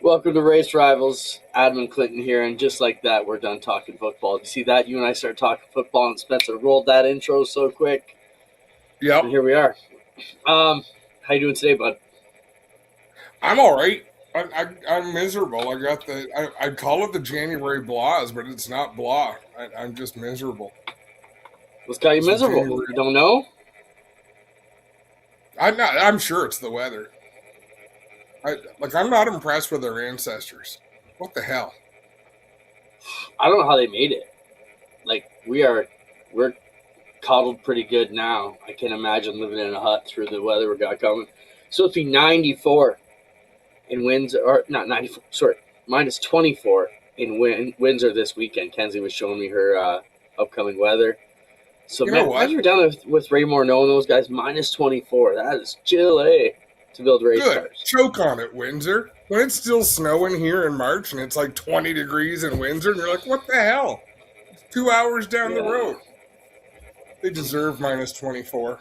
Welcome to Race Rivals. Adam and Clinton here, and just like that, we're done talking football. Did you see that? You and I started talking football, and Spencer rolled that intro so quick. Yep. And here we are. How you doing today, bud? I'm all right. I'm miserable. I'd call it the January blahs, but it's not blah. I'm just miserable. What's got you miserable? January. You don't know? I'm sure it's the weather. I'm not impressed with our ancestors. What the hell? I don't know how they made it. We're coddled pretty good now. I can't imagine living in a hut through the weather we got coming. It's supposed to be 94 in Windsor, or not 94, sorry, minus 24 in Windsor this weekend. Kenzie was showing me her upcoming weather. So, you know what? Imagine we're down with Ray Morneau and those guys, minus 24. That is chilly to build race Good. cars. Choke on it, Windsor. When it's still snowing here in March and it's like 20 degrees in Windsor, and you're like, what the hell? It's 2 hours down the road. They deserve minus 24.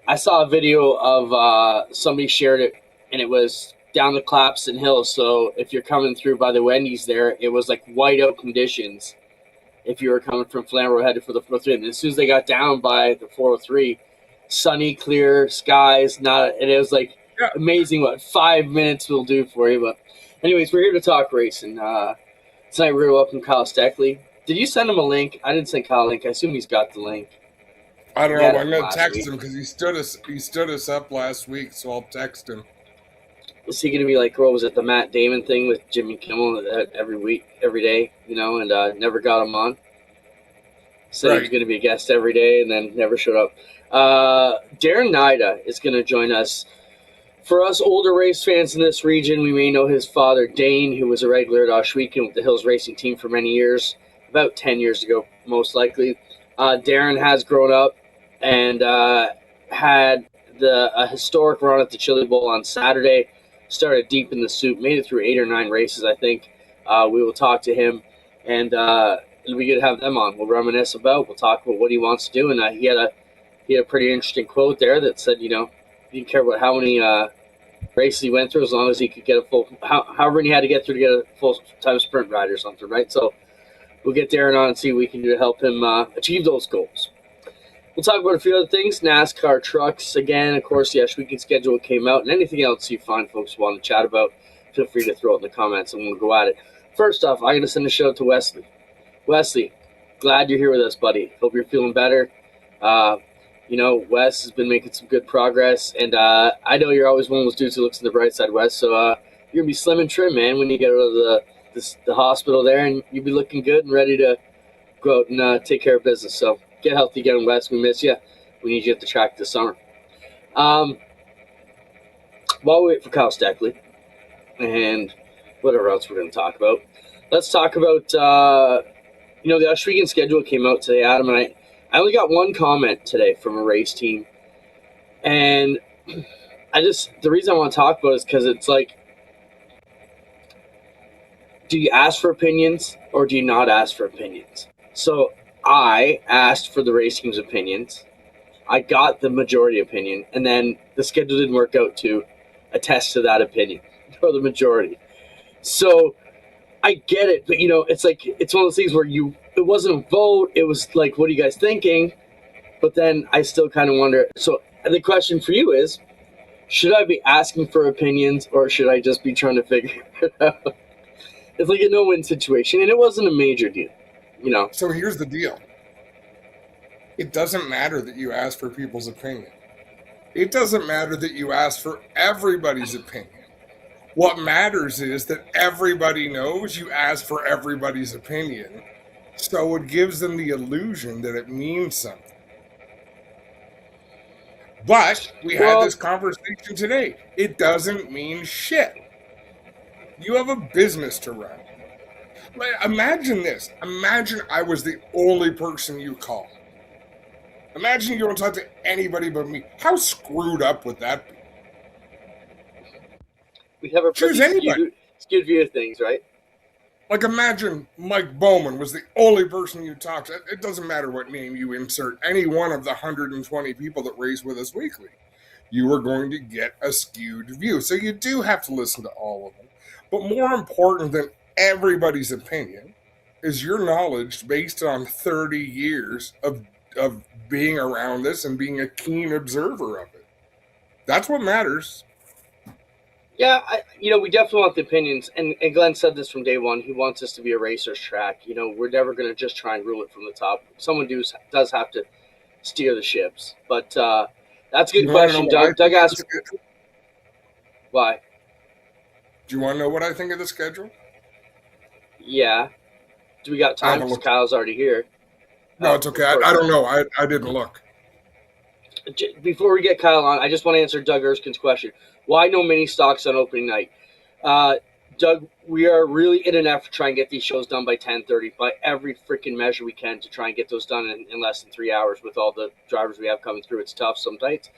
I saw a video of somebody shared it, and it was down the Clapson Hill. So if you're coming through by the Wendy's there, it was like whiteout conditions if you were coming from Flamborough headed for the 403. And as soon as they got down by the 403, sunny, clear skies, and it was like amazing what 5 minutes will do for you. But anyways, we're here to talk racing. Tonight we're going to welcome Kyle Steckly. Did you send him a link? I didn't send Kyle a link. I assume he's got the link. I don't know. I'm going to text him because he stood us up last week, so I'll text him. Was he going to be like, what was it, the Matt Damon thing with Jimmy Kimmel every week, every day, and never got him on? Said he was going to be a guest every day and then never showed up. Darren Naida is going to join us. For us older race fans in this region, we may know his father, Dane, who was a regular at Oshweekend with the Hills Racing Team for many years, about 10 years ago, most likely. Darren has grown up and had a historic run at the Chili Bowl on Saturday. Started deep in the soup, made it through 8 or 9 races, I think. We will talk to him, and it'll be good to have them on. We'll reminisce we'll talk about what he wants to do, and he had a pretty interesting quote there that said, he didn't care about how many races he went through as long as he could get however many he had to get through to get a full-time sprint ride or something, right? So we'll get Darren on and see what we can do to help him achieve those goals. We'll talk about a few other things. NASCAR trucks, again, of course, the Oshweekend schedule came out, and anything else you find folks want to chat about, feel free to throw it in the comments, and we'll go at it. First off, I'm going to send a shout out to Wesley. Wesley, glad you're here with us, buddy. Hope you're feeling better. Wes has been making some good progress, and I know you're always one of those dudes who looks on the bright side, Wes, so you're going to be slim and trim, man, when you get out of the hospital there, and you'll be looking good and ready to go out and take care of business. So get healthy again, Wes. We miss you. We need you at the track this summer. While we wait for Kyle Steckly and whatever else we're going to talk about, let's talk about, the Oshweekend schedule came out today, Adam, and I only got one comment today from a race team. And the reason I want to talk about it is because it's like, do you ask for opinions or do you not ask for opinions? So I asked for the race team's opinions. I got the majority opinion, and then the schedule didn't work out to attest to that opinion for the majority. So I get it, but it's like it's one of those things where it wasn't a vote. It was like, what are you guys thinking? But then I still kind of wonder. So the question for you is, should I be asking for opinions or should I just be trying to figure it out? It's like a no-win situation, and it wasn't a major deal. So here's the deal. It doesn't matter that you ask for people's opinion. It doesn't matter that you ask for everybody's opinion. What matters is that everybody knows you ask for everybody's opinion, so it gives them the illusion that it means something. But we had this conversation today. It doesn't mean shit. You have a business to run. Imagine this. Imagine I was the only person you call. Imagine you don't talk to anybody but me. How screwed up would that be? We have a pretty skewed view of things, right? Like, imagine Mike Bowman was the only person you talk to. It doesn't matter what name you insert. Any one of the 120 people that race with us weekly. You are going to get a skewed view. So you do have to listen to all of them. But more important than everybody's opinion is your knowledge based on 30 years of being around this and being a keen observer of it. That's what matters. Yeah, we definitely want the opinions, and Glenn said this from day one. He wants this to be a racer's track. We're never going to just try and rule it from the top. Someone does have to steer the ships. But that's a Do good you want to know question. what I Doug think of the asked schedule? why. Do you want to know what I think of the schedule? Yeah. Do we got I time? haven't Because looked. Kyle's already here. No, it's okay. I don't know. I didn't look. Before we get Kyle on, I just want to answer Doug Erskine's question. Why no mini stocks on opening night? Doug, we are really in an effort to try and get these shows done by 10:30 by every freaking measure we can to try and get those done in less than 3 hours with all the drivers we have coming through. It's tough some nights.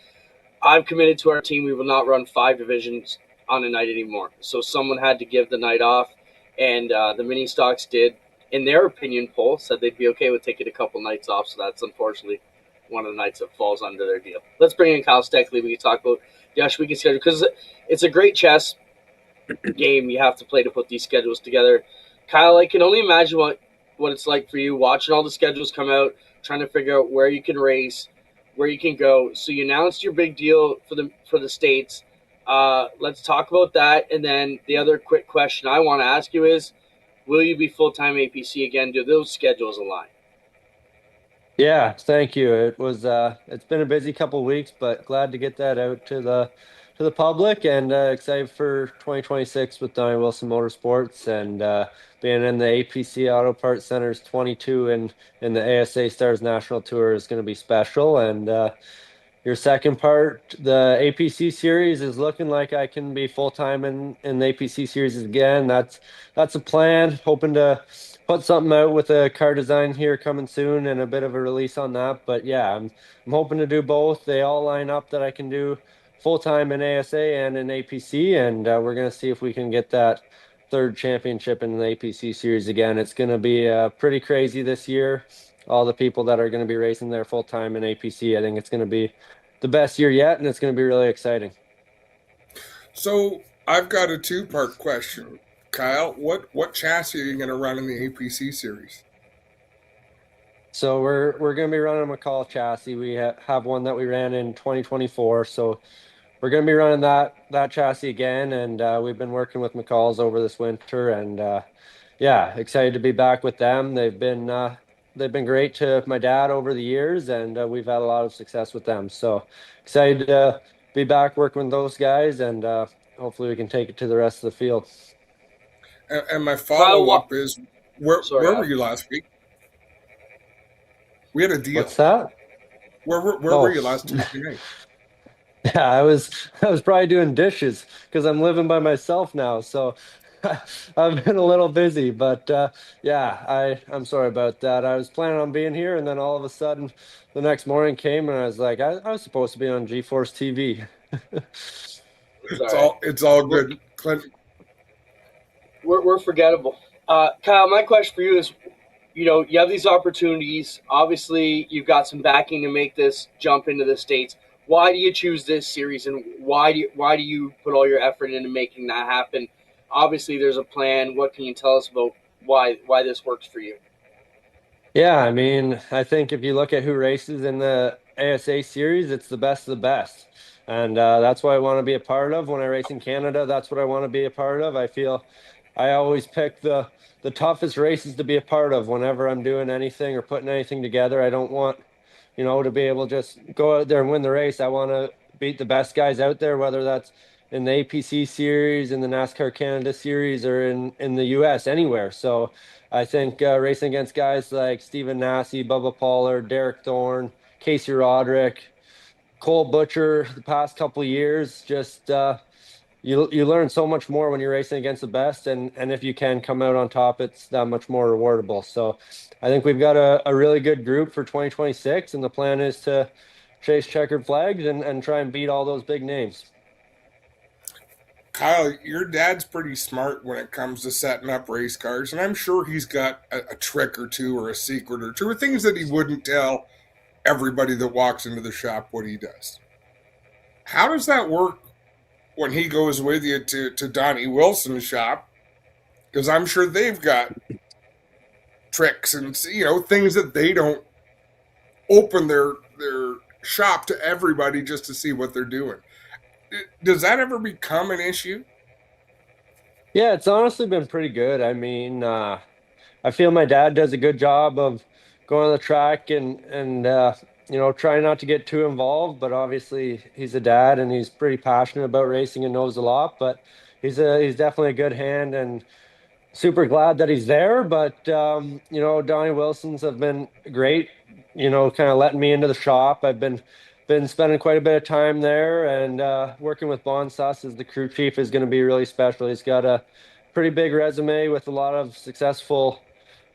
I'm committed to our team. We will not run 5 divisions on a night anymore. So someone had to give the night off, and the mini stocks did, in their opinion poll, said they'd be okay with taking a couple nights off. So that's unfortunately one of the nights that falls under their deal. Let's bring in Kyle Steckly. We can talk about the Ash Weekend schedule because it's a great chess game you have to play to put these schedules together. Kyle, I can only imagine what it's like for you watching all the schedules come out, trying to figure out where you can race, where you can go. So you announced your big deal for the States. Let's talk about that. And then the other quick question I want to ask you is, will you be full-time APC again? Do those schedules align? Yeah, thank you. It's been a busy couple of weeks, but glad to get that out to the public, and excited for 2026 with Donnie Wilson Motorsports, and being in the APC Auto Parts Center's 22 and in the ASA Stars National Tour is going to be special. And your second part, the APC series, is looking like I can be full time in the APC series again. That's a plan. Hoping to put something out with a car design here coming soon and a bit of a release on that. But yeah, I'm hoping to do both. They all line up that I can do full time in ASA and in APC, and we're gonna see if we can get that third championship in the APC series again. It's gonna be pretty crazy this year. All the people that are going to be racing there full time in APC, I think it's going to be the best year yet, and it's going to be really exciting. So I've got a two-part question, Kyle. What chassis are you going to run in the APC series? So we're going to be running a McCall chassis. We have one that we ran in 2024, so we're going to be running that chassis again, and we've been working with McCall's over this winter, and yeah, excited to be back with them. They've been great to my dad over the years, and we've had a lot of success with them. So excited to be back working with those guys, and hopefully we can take it to the rest of the field. And my follow-up is, where were you last week? We had a deal. What's that? Where were you last Tuesday night? Yeah, I was probably doing dishes because I'm living by myself now. So I've been a little busy, but yeah, I'm sorry about that. I was planning on being here, and then all of a sudden, the next morning came, and I was like, I was supposed to be on GeForce TV. It's all good, Clint. We're forgettable. Kyle, my question for you is, you have these opportunities. Obviously, you've got some backing to make this jump into the States. Why do you choose this series, and why do you put all your effort into making that happen? Obviously, there's a plan. What can you tell us about why this works for you? Yeah, I mean, I think if you look at who races in the ASA series, it's the best of the best. And that's what I want to be a part of. When I race in Canada, that's what I want to be a part of. I feel I always pick the toughest races to be a part of whenever I'm doing anything or putting anything together. I don't want, to be able to just go out there and win the race. I want to beat the best guys out there, whether that's in the APC series, in the NASCAR Canada series, or in the US, anywhere. So I think racing against guys like Stephen Nasse, Bubba Pollard, Derek Thorne, Casey Roderick, Cole Butcher, the past couple of years, just you learn so much more when you're racing against the best, and if you can come out on top, it's that much more rewardable. So I think we've got a really good group for 2026, and the plan is to chase checkered flags and try and beat all those big names. Kyle, your dad's pretty smart when it comes to setting up race cars, and I'm sure he's got a trick or two or a secret or two or things that he wouldn't tell everybody that walks into the shop what he does. How does that work when he goes with you to Donnie Wilson's shop, because I'm sure they've got tricks and things that they don't open their shop to everybody just to see what they're doing. Does that ever become an issue? Yeah, it's honestly been pretty good. I mean, I feel my dad does a good job of going on the track and trying not to get too involved, but obviously he's a dad and he's pretty passionate about racing and knows a lot, but he's definitely a good hand and super glad that he's there. But Donnie Wilson's have been great, kind of letting me into the shop. I've been spending quite a bit of time there, and working with Bon Suss as the crew chief is going to be really special. He's got a pretty big resume with a lot of successful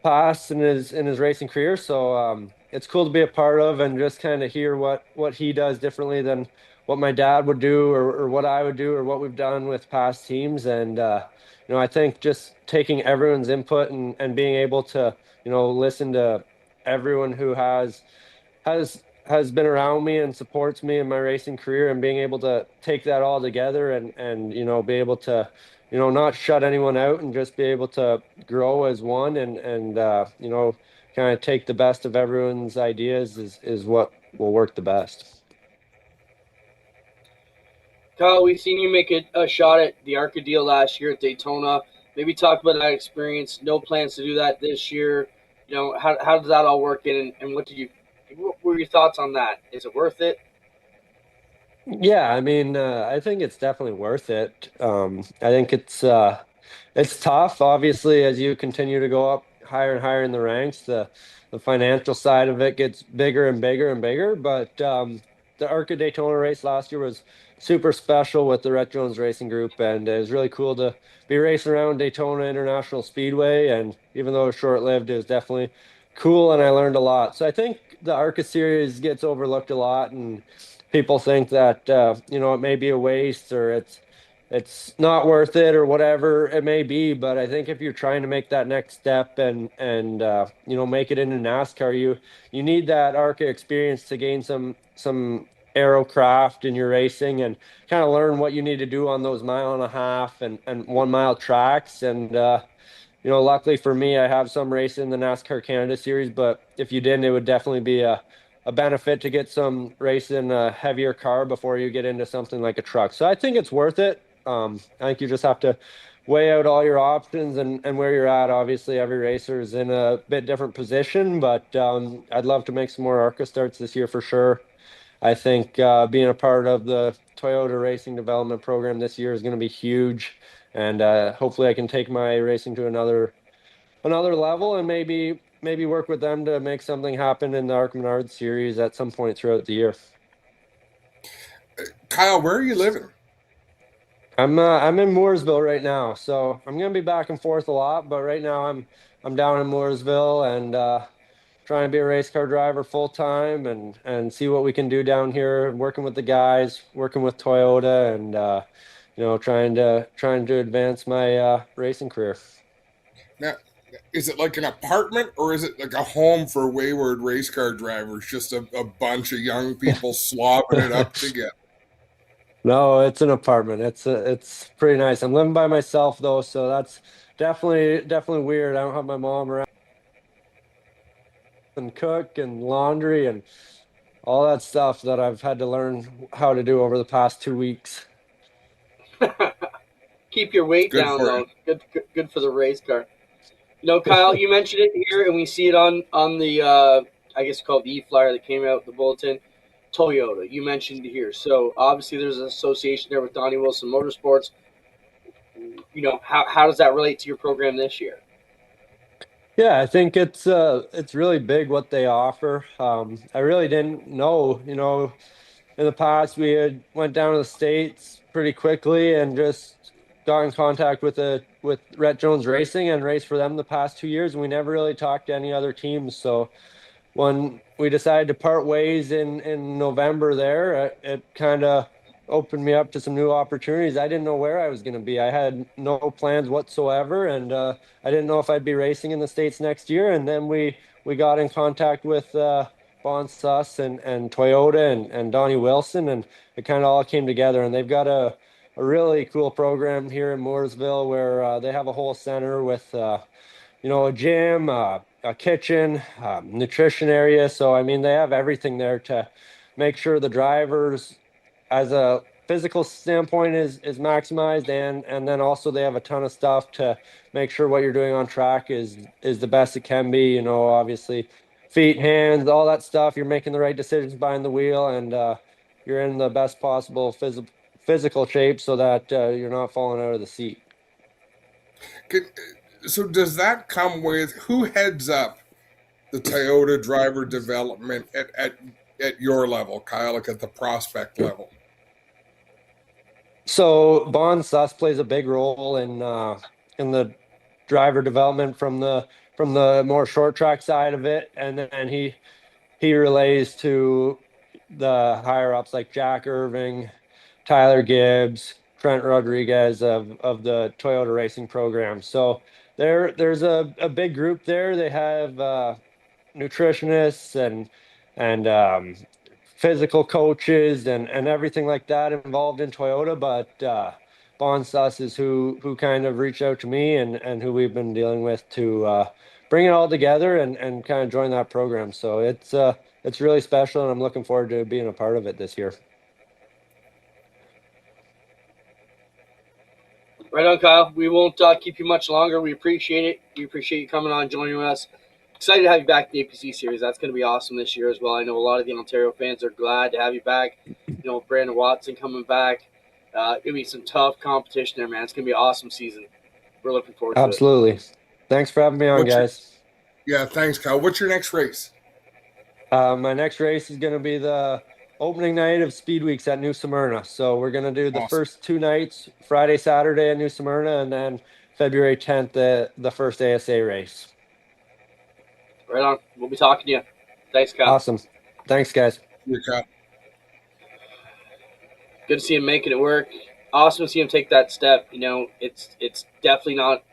past in his racing career. So it's cool to be a part of and just kind of hear what he does differently than what my dad would do or what I would do or what we've done with past teams. And I think just taking everyone's input and being able to listen to everyone who has been around me and supports me in my racing career, and being able to take that all together and be able to not shut anyone out and just be able to grow as one and kind of take the best of everyone's ideas is what will work the best. Kyle, we've seen you make a shot at the ARCA deal last year at Daytona. Maybe talk about that experience. No plans to do that this year. How does that all work in, and what were your thoughts on that? Is it worth it? Yeah, I mean, I think it's definitely worth it. I think it's tough, obviously, as you continue to go up higher and higher in the ranks. The financial side of it gets bigger and bigger and bigger. But the ARCA Daytona race last year was super special with the Rhett Jones Racing Group, and it was really cool to be racing around Daytona International Speedway. And even though it was short-lived, it was definitely cool, and I learned a lot. So I think the ARCA series gets overlooked a lot, and people think that it may be a waste or it's not worth it or whatever it may be. But I think if you're trying to make that next step and make it into NASCAR, you need that ARCA experience to gain some aerocraft in your racing and kind of learn what you need to do on those mile and a half and 1 mile tracks. And luckily for me, I have some racing in the NASCAR Canada Series, but if you didn't, it would definitely be a benefit to get some racing in a heavier car before you get into something like a truck. So I think it's worth it. I think you just have to weigh out all your options and where you're at. Obviously, every racer is in a bit different position, but I'd love to make some more ARCA starts this year for sure. I think being a part of the Toyota Racing Development Program this year is going to be huge, and hopefully I can take my racing to another level and maybe work with them to make something happen in the ARCA Menard series at some point throughout the year. Kyle, where are you living? I'm in Mooresville right now, so I'm gonna be back and forth a lot. But right now I'm down in Mooresville and trying to be a race car driver full time and see what we can do down here. Working with the guys, working with Toyota, and trying to advance my racing career. Now, is it like an apartment or is it like a home for wayward race car drivers? Just a bunch of young people slobbing it up together. No, it's an apartment. It's pretty nice. I'm living by myself though, so that's definitely weird. I don't have my mom around and cook and laundry and all that stuff that I've had to learn how to do over the past 2 weeks. Keep your weight Good down, for though. you. Good for the race car. Kyle, you mentioned it here, and we see it on the I guess called the e-flyer that came out, the bulletin. Toyota, you mentioned it here. So obviously there's an association there with Donnie Wilson Motorsports. How does that relate to your program this year? Yeah, I think it's really big what they offer. I really didn't know, in the past we had went down to the States pretty quickly and just got in contact with Rhett Jones Racing and raced for them the past 2 years, and we never really talked to any other teams. So when we decided to part ways in November there, it kind of opened me up to some new opportunities. I didn't know where I was going to be. I had no plans whatsoever, and I didn't know if I'd be racing in the States next year. And then we got in contact with Bon Suss and Toyota and Donnie Wilson, and it kind of all came together. And they've got a really cool program here in Mooresville where they have a whole center with a gym, a kitchen, nutrition area. So, I mean, they have everything there to make sure the drivers, as a physical standpoint, is maximized, and then also they have a ton of stuff to make sure what you're doing on track is the best it can be. Obviously, feet, hands, all that stuff. You're making the right decisions behind the wheel, and you're in the best possible physical shape so that you're not falling out of the seat. So does that come with who heads up the Toyota driver development at your level, Kyle, like at the prospect level? So Bond Sus plays a big role in the driver development from the more short track side of it, and then he relays to the higher ups like Jack Irving, Tyler Gibbs, Trent Rodriguez of the Toyota racing program. So there's a big group there. They have nutritionists and physical coaches and everything like that involved in Toyota. But Bond Sus is who kind of reached out to me and who we've been dealing with to bring it all together and kind of join that program. So it's really special, and I'm looking forward to being a part of it this year. Right on, Kyle. We won't keep you much longer. We appreciate it. We appreciate you coming on, joining us. Excited to have you back in the APC series. That's going to be awesome this year as well. I know a lot of the Ontario fans are glad to have you back. Brandon Watson coming back. Going to be some tough competition there, man. It's going to be an awesome season. We're looking forward to it. Absolutely. Thanks for having me on, guys. Thanks, Kyle. What's your next race? My next race is going to be the opening night of Speed Weeks at New Smyrna. So we're going to do the first 2 nights, Friday, Saturday at New Smyrna, and then February 10th, the first ASA race. Right on. We'll be talking to you. Thanks, Kyle. Awesome. Thanks, guys. Yeah, Kyle. Good to see him making it work. Awesome to see him take that step. It's definitely not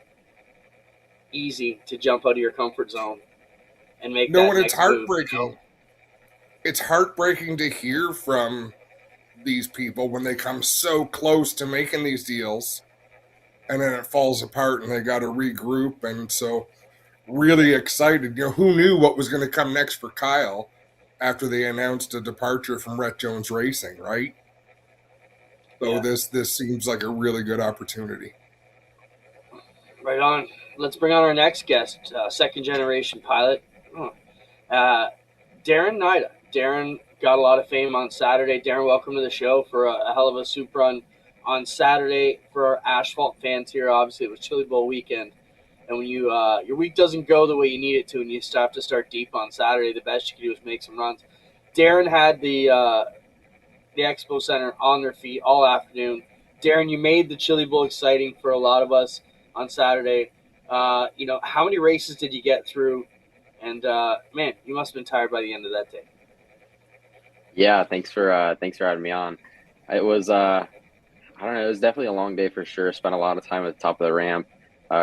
easy to jump out of your comfort zone and make that when it's heartbreaking. Move. It's heartbreaking to hear from these people when they come so close to making these deals and then it falls apart and they got to regroup. And so really excited. Who knew what was going to come next for Kyle after they announced a departure from Rhett Jones Racing, right? So this seems like a really good opportunity. Right on. Let's bring on our next guest, second-generation pilot, Darren Naida. Darren got a lot of fame on Saturday. Darren, welcome to the show for a hell of a soup run on Saturday for our asphalt fans here. Obviously, it was Chili Bowl weekend. And when you your week doesn't go the way you need it to and you have to start deep on Saturday, the best you can do is make some runs. Darren had the Expo Center on their feet all afternoon. Darren, you made the Chili Bowl exciting for a lot of us on Saturday. How many races did you get through? And, man, you must have been tired by the end of that day. Yeah, thanks for having me on. It was, I don't know, it was definitely a long day for sure. Spent a lot of time at the top of the ramp.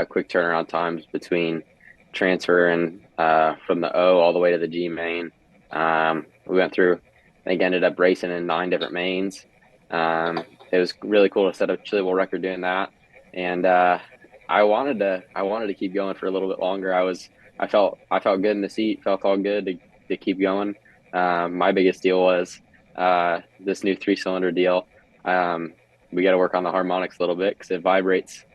Quick turnaround times between transferring from the O all the way to the G main. We went through, I think, ended up racing in 9 different mains. It was really cool to set a Chili Bowl record doing that. And I wanted to keep going for a little bit longer. I felt good in the seat, felt all good to keep going. My biggest deal was this new 3-cylinder deal. We got to work on the harmonics a little bit because it vibrates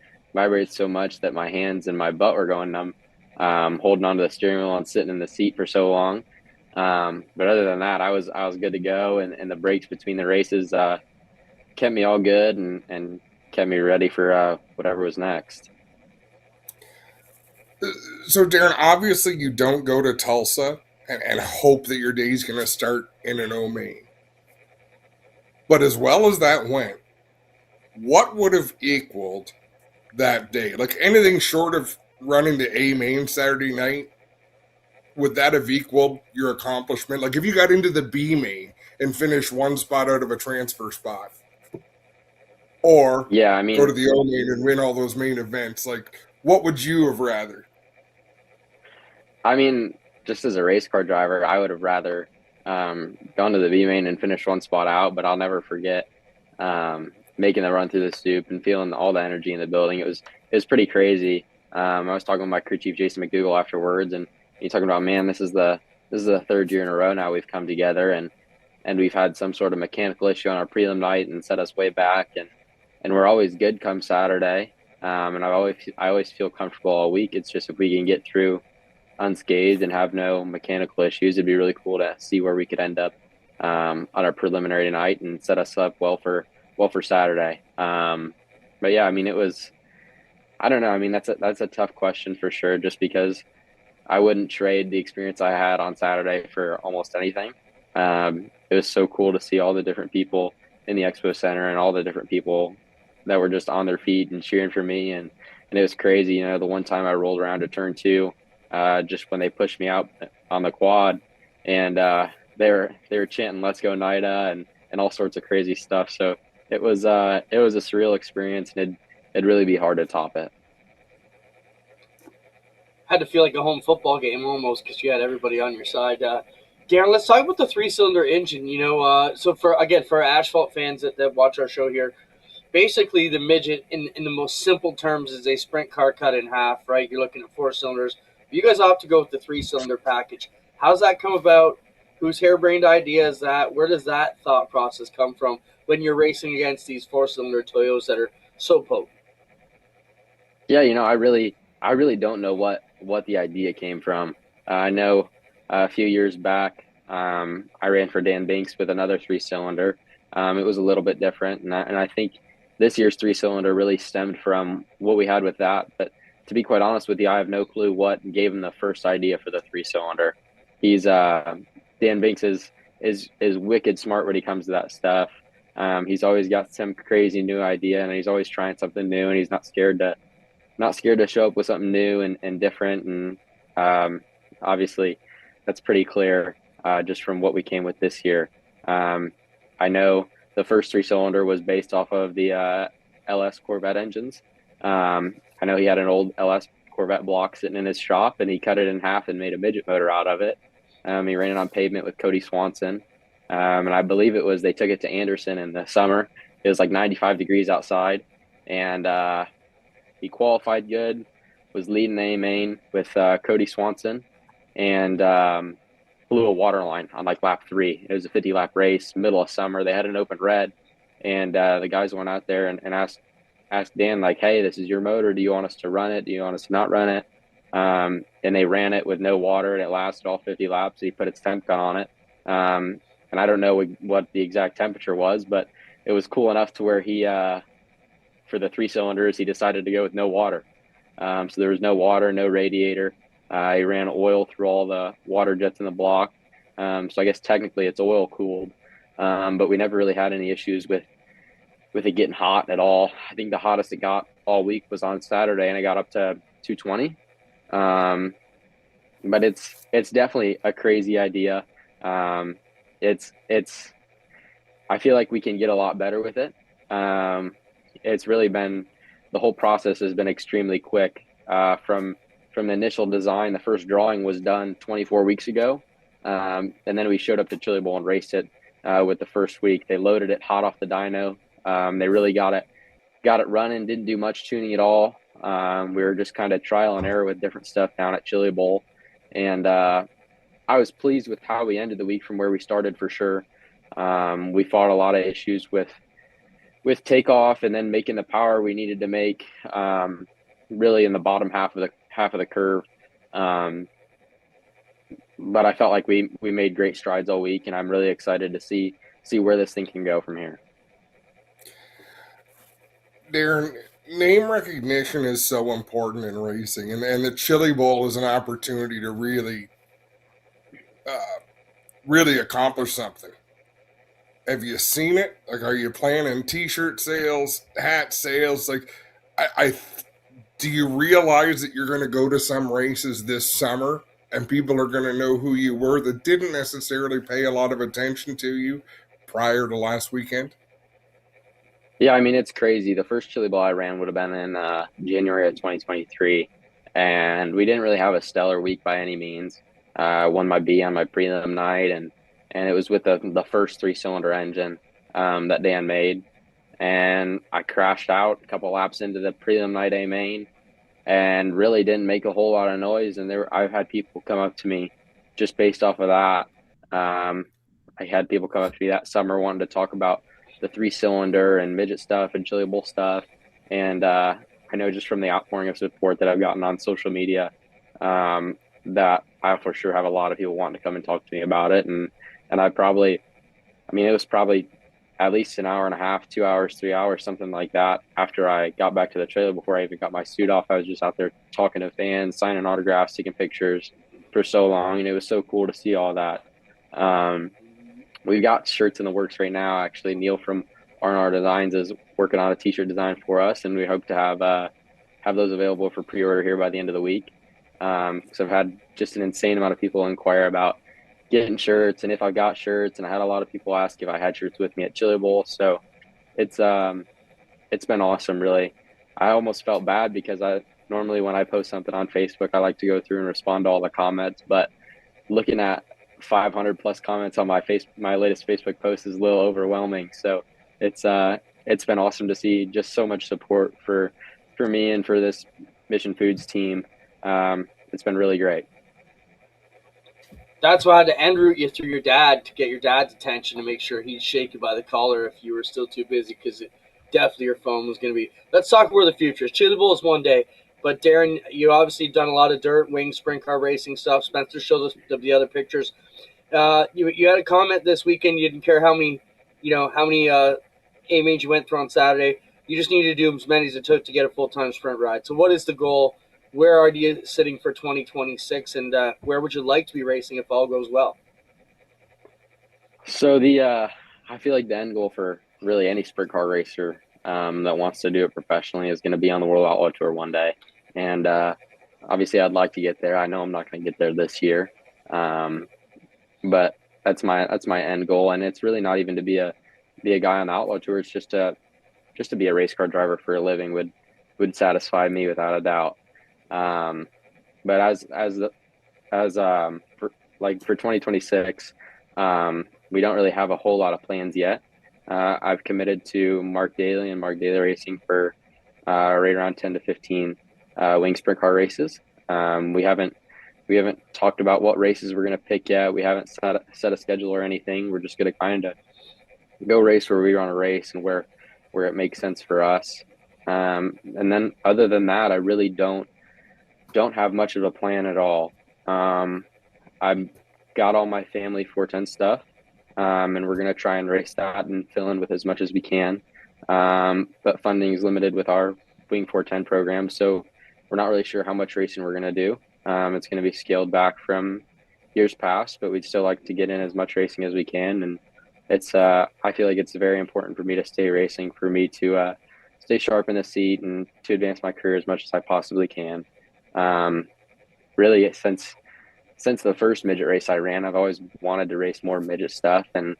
so much that my hands and my butt were going numb, holding onto the steering wheel and sitting in the seat for so long. But other than that, I was good to go, and the breaks between the races kept me all good and kept me ready for whatever was next. So, Darren, obviously you don't go to Tulsa and hope that your day's going to start in an O main. But as well as that went, what would have equaled that day? Like anything short of running the A main Saturday night, would that have equaled your accomplishment? Like if you got into the B main and finished 1 spot out of a transfer spot, or go to the O main and win all those main events, like what would you have rather? I mean, just as a race car driver, I would have rather gone to the B main and finished 1 spot out, but I'll never forget making the run through the Stoop and feeling all the energy in the building. It was pretty crazy. I was talking with my crew chief Jason McDougall afterwards, and he's talking about, man, this is the third year in a row now we've come together, and we've had some sort of mechanical issue on our prelim night and set us way back, and we're always good come Saturday. And I always feel comfortable all week. It's just if we can get through unscathed and have no mechanical issues, it'd be really cool to see where we could end up on our preliminary night and set us up well for Saturday. But yeah, I mean, I don't know. I mean, that's a tough question for sure, just because I wouldn't trade the experience I had on Saturday for almost anything. It was so cool to see all the different people in the expo center and all the different people that were just on their feet and cheering for me. And it was crazy. You know, the one time I rolled around to turn 2, just when they pushed me out on the quad, and they were chanting "Let's go Naida" and all sorts of crazy stuff. So it was a surreal experience, and it'd really be hard to top it. Had to feel like a home football game almost because you had everybody on your side. Darren, let's talk about the 3-cylinder engine. You know, so for asphalt fans that watch our show here, basically the midget in the most simple terms is a sprint car cut in half, right? You're looking at 4 cylinders. You guys opt to go with the 3-cylinder package. How's that come about? Whose harebrained idea is that? Where does that thought process come from when you're racing against these 4-cylinder Toyotas that are so potent? Yeah, you know, I really don't know what the idea came from. I know a few years back, I ran for Dan Binks with another 3-cylinder. It was a little bit different, and I think this year's 3-cylinder really stemmed from what we had with that. But to be quite honest with you, I have no clue what gave him the first idea for the 3-cylinder. He's Dan Binks is wicked smart when he comes to that stuff. He's always got some crazy new idea, and he's always trying something new, and he's not scared to show up with something new and different. And obviously that's pretty clear just from what we came with this year. I know the first 3-cylinder was based off of the LS Corvette engines. I know he had an old LS Corvette block sitting in his shop, and he cut it in half and made a midget motor out of it. He ran it on pavement with Cody Swanson. And I believe they took it to Anderson in the summer. It was like 95 degrees outside, and he qualified good, was leading the A main with Cody Swanson, and blew a water line on like lap 3. It was a 50-lap race, middle of summer. They had an open red, and the guys went out there and asked Dan, like, hey, this is your motor. Do you want us to run it? Do you want us to not run it? And they ran it with no water, and it lasted all 50 laps. He put its temp gun on it. And I don't know what the exact temperature was, but it was cool enough to where he, for the 3-cylinders, he decided to go with no water. So there was no water, no radiator. He ran oil through all the water jets in the block. So I guess technically it's oil cooled, but we never really had any issues with it getting hot at all. I think the hottest it got all week was on Saturday, and it got up to 220. But it's definitely a crazy idea. It's I feel like we can get a lot better with it. It's really been, the whole process has been extremely quick. From the initial design, the first drawing was done 24 weeks ago. And then we showed up to Chili Bowl and raced it with the first week. They loaded it hot off the dyno. They really got it running, didn't do much tuning at all. We were just kind of trial and error with different stuff down at Chili Bowl. And I was pleased with how we ended the week from where we started, for sure. We fought a lot of issues with takeoff and then making the power we needed to make, really in the bottom half of the curve. But I felt like we made great strides all week, and I'm really excited to see where this thing can go from here. Darren, name recognition is so important in racing, and the Chili Bowl is an opportunity to really accomplish something. Have you seen it? Like, are you planning T-shirt sales, hat sales? Like, do you realize that you're going to go to some races this summer and people are going to know who you were that didn't necessarily pay a lot of attention to you prior to last weekend? Yeah, I mean, it's crazy. The first Chili Bowl I ran would have been in January of 2023, and we didn't really have a stellar week by any means. Won my B on my prelim night, and it was with the first 3-cylinder engine that Dan made. and I crashed out a couple laps into the prelim night A main, and really didn't make a whole lot of noise. And I've had people come up to me just based off of that. I had people come up to me that summer wanting to talk about the 3-cylinder and midget stuff and chili bowl stuff. And I know just from the outpouring of support that I've gotten on social media, that I for sure have a lot of people wanting to come and talk to me about it. And it was probably at least an hour and a half, 2 hours, 3 hours, something like that. After I got back to the trailer, before I even got my suit off, I was just out there talking to fans, signing autographs, taking pictures for so long. And it was so cool to see all that. We've got shirts in the works right now. Actually, Neil from R&R Designs is working on a t-shirt design for us, and we hope to have those available for pre-order here by the end of the week. So I've had just an insane amount of people inquire about getting shirts and if I got shirts, and I had a lot of people ask if I had shirts with me at Chili Bowl. So it's been awesome, really. I almost felt bad because normally when I post something on Facebook, I like to go through and respond to all the comments, but looking at 500 plus comments on my latest Facebook post is a little overwhelming. So it's been awesome to see just so much support for me and for this Mission Foods team. It's been really great. That's why I had to en route you through your dad to get your dad's attention to make sure he'd shake you by the collar if you were still too busy, because definitely your phone was going to be. Let's talk where the future is. Chili Bowl is one day, but Darren, you obviously done a lot of dirt, wing, sprint car racing stuff. Spencer showed us the other pictures. You had a comment this weekend. You didn't care how many A-mains you went through on Saturday. You just needed to do as many as it took to get a full-time sprint ride. So what is the goal? Where are you sitting for 2026, and where would you like to be racing if all goes well? So I feel like the end goal for really any sprint car racer that wants to do it professionally is going to be on the World Outlaw Tour one day. And obviously I'd like to get there. I know I'm not going to get there this year. But that's my end goal. And it's really not even to be a guy on the Outlaw Tour. It's just to be a race car driver for a living would satisfy me without a doubt. But for 2026, we don't really have a whole lot of plans yet. I've committed to Mark Daly and Mark Daly Racing for right around 10 to 15 wing sprint car races. We haven't talked about what races we're going to pick yet. We haven't set a schedule or anything. We're just going to kind of go race where we want to race and where it makes sense for us. And then other than that, I really don't have much of a plan at all. I've got all my family 410 stuff, and we're going to try and race that and fill in with as much as we can. But funding is limited with our Wing 410 program, so we're not really sure how much racing we're going to do. It's going to be scaled back from years past, but we'd still like to get in as much racing as we can. And I feel like it's very important for me to stay racing, for me to stay sharp in the seat and to advance my career as much as I possibly can. Really, since the first midget race I ran, I've always wanted to race more midget stuff and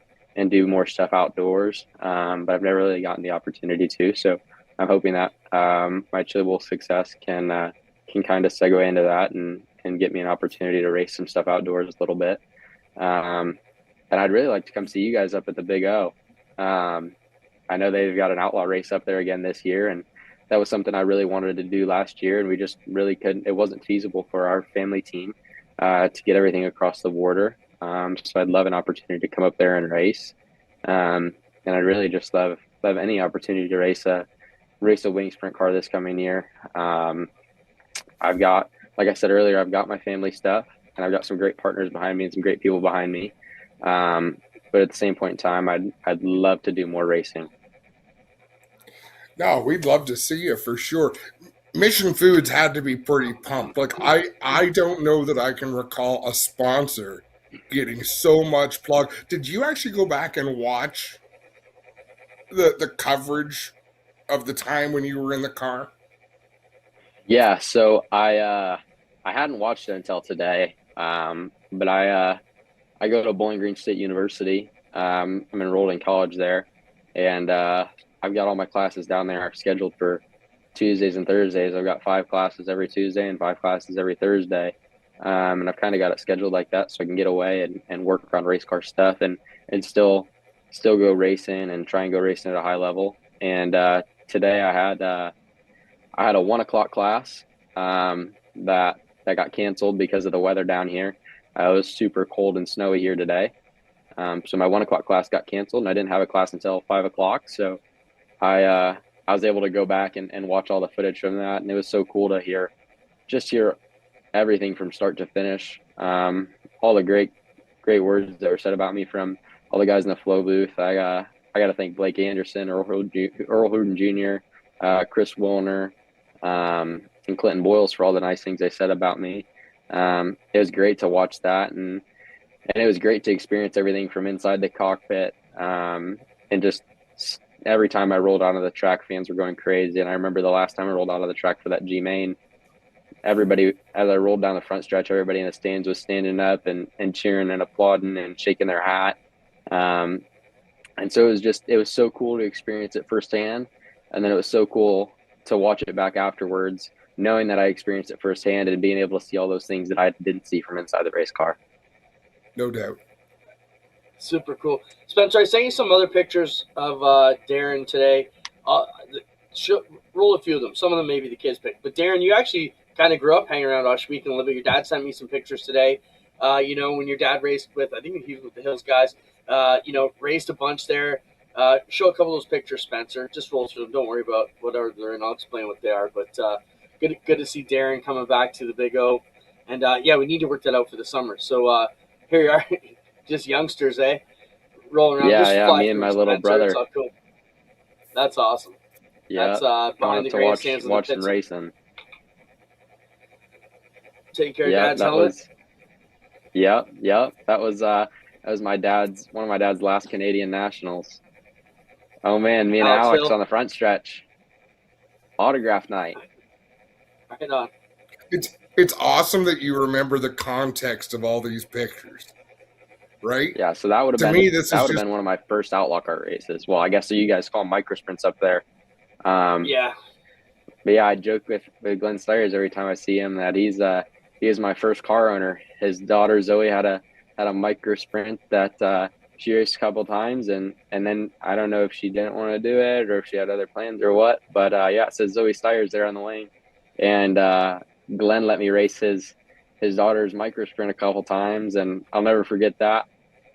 do more stuff outdoors. But I've never really gotten the opportunity to. So I'm hoping that my Chili Bowl success can kind of segue into that and get me an opportunity to race some stuff outdoors a little bit. And I'd really like to come see you guys up at the Big O. I know they've got an outlaw race up there again this year, and that was something I really wanted to do last year, and we just really couldn't. It wasn't feasible for our family team to get everything across the border. So I'd love an opportunity to come up there and race. And I'd really just love any opportunity to race a wing sprint car this coming year. I've got, like I said earlier, I've got my family stuff, and I've got some great partners behind me and some great people behind me. But at the same point in time, I'd love to do more racing. No, we'd love to see you for sure. Mission Foods had to be pretty pumped. Like I don't know that I can recall a sponsor getting so much plug. Did you actually go back and watch the coverage of the time when you were in the car? Yeah, so I hadn't watched it until today. But I go to Bowling Green State University. I'm enrolled in college there, and I've got all my classes down there scheduled for Tuesdays and Thursdays. I've got 5 classes every Tuesday and 5 classes every Thursday. And I've kind of got it scheduled like that so I can get away and work on race car stuff and still go racing and try and go racing at a high level. And today I had a 1 o'clock class that got canceled because of the weather down here. It was super cold and snowy here today. So my 1 o'clock class got canceled, and I didn't have a class until 5 o'clock. So I was able to go back and watch all the footage from that, and it was so cool to hear everything from start to finish. All the great words that were said about me from all the guys in the flow booth. I got to thank Blake Anderson, Earl Hooden Jr., Chris Wilner, and Clinton Boyles for all the nice things they said about me. It was great to watch that, and it was great to experience everything from inside the cockpit. And just every time I rolled onto the track, fans were going crazy. And I remember the last time I rolled onto the track for that G main, everybody, as I rolled down the front stretch, everybody in the stands was standing up and cheering and applauding and shaking their hat. And so it was so cool to experience it firsthand. And then it was so cool to watch it back afterwards, knowing that I experienced it firsthand and being able to see all those things that I didn't see from inside the race car. No doubt. Super cool. Spencer, I sent you some other pictures of Darren today. Roll a few of them. Some of them maybe the kids picked. But Darren, you actually kind of grew up hanging around Oshawa and Olivia. Your dad sent me some pictures today. When your dad raced with, I think he was with the Hills guys, raced a bunch there. Show a couple of those pictures, Spencer. Just roll through them. Don't worry about whatever they're in. I'll explain what they are. But good to see Darren coming back to the Big O. And, we need to work that out for the summer. So here you are. Just youngsters, eh? Rolling around. Yeah, me and my little brother. It's all cool. That's awesome. Yeah, that's behind the grandstands. Watch them racing. Taking care of Dad's helmet. Yep. That was one of my dad's last Canadian nationals. Oh man, me and Alex on the front stretch. Autograph night. Right on. It's awesome that you remember the context of all these pictures. Right? Yeah, so that would have been one of my first outlaw kart races. Well, I guess so you guys call them micro sprints up there. Yeah. But yeah, I joke with Glenn Steyers every time I see him that he is my first car owner. His daughter Zoe had a micro sprint that she raced a couple times, and then I don't know if she didn't want to do it or if she had other plans or what. But it says Zoe Steyers there on the lane, and Glenn let me race his daughter's micro sprint a couple times, and I'll never forget that.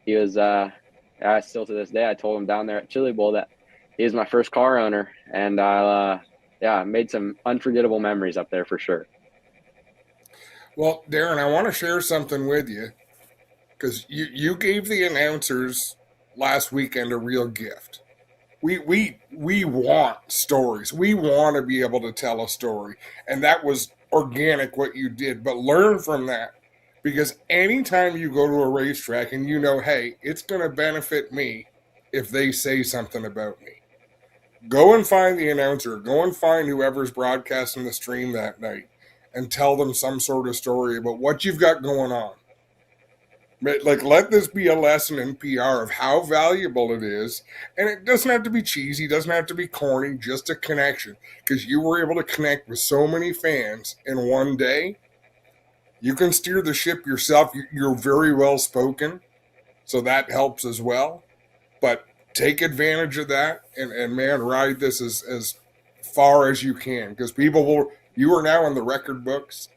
He was still to this day, I told him down there at Chili Bowl that he was my first car owner, and I made some unforgettable memories up there for sure. Well, Darren, I want to share something with you because you gave the announcers last weekend a real gift. We want stories. We want to be able to tell a story, and that was organic what you did, but learn from that, because anytime you go to a racetrack and hey, it's going to benefit me if they say something about me, go and find the announcer, go and find whoever's broadcasting the stream that night and tell them some sort of story about what you've got going on. Like, let this be a lesson in PR of how valuable it is. And it doesn't have to be cheesy, doesn't have to be corny, just a connection. Because you were able to connect with so many fans in one day. You can steer the ship yourself. You're very well spoken, so that helps as well. But take advantage of that and man, ride this as far as you can. Because you are now in the record books.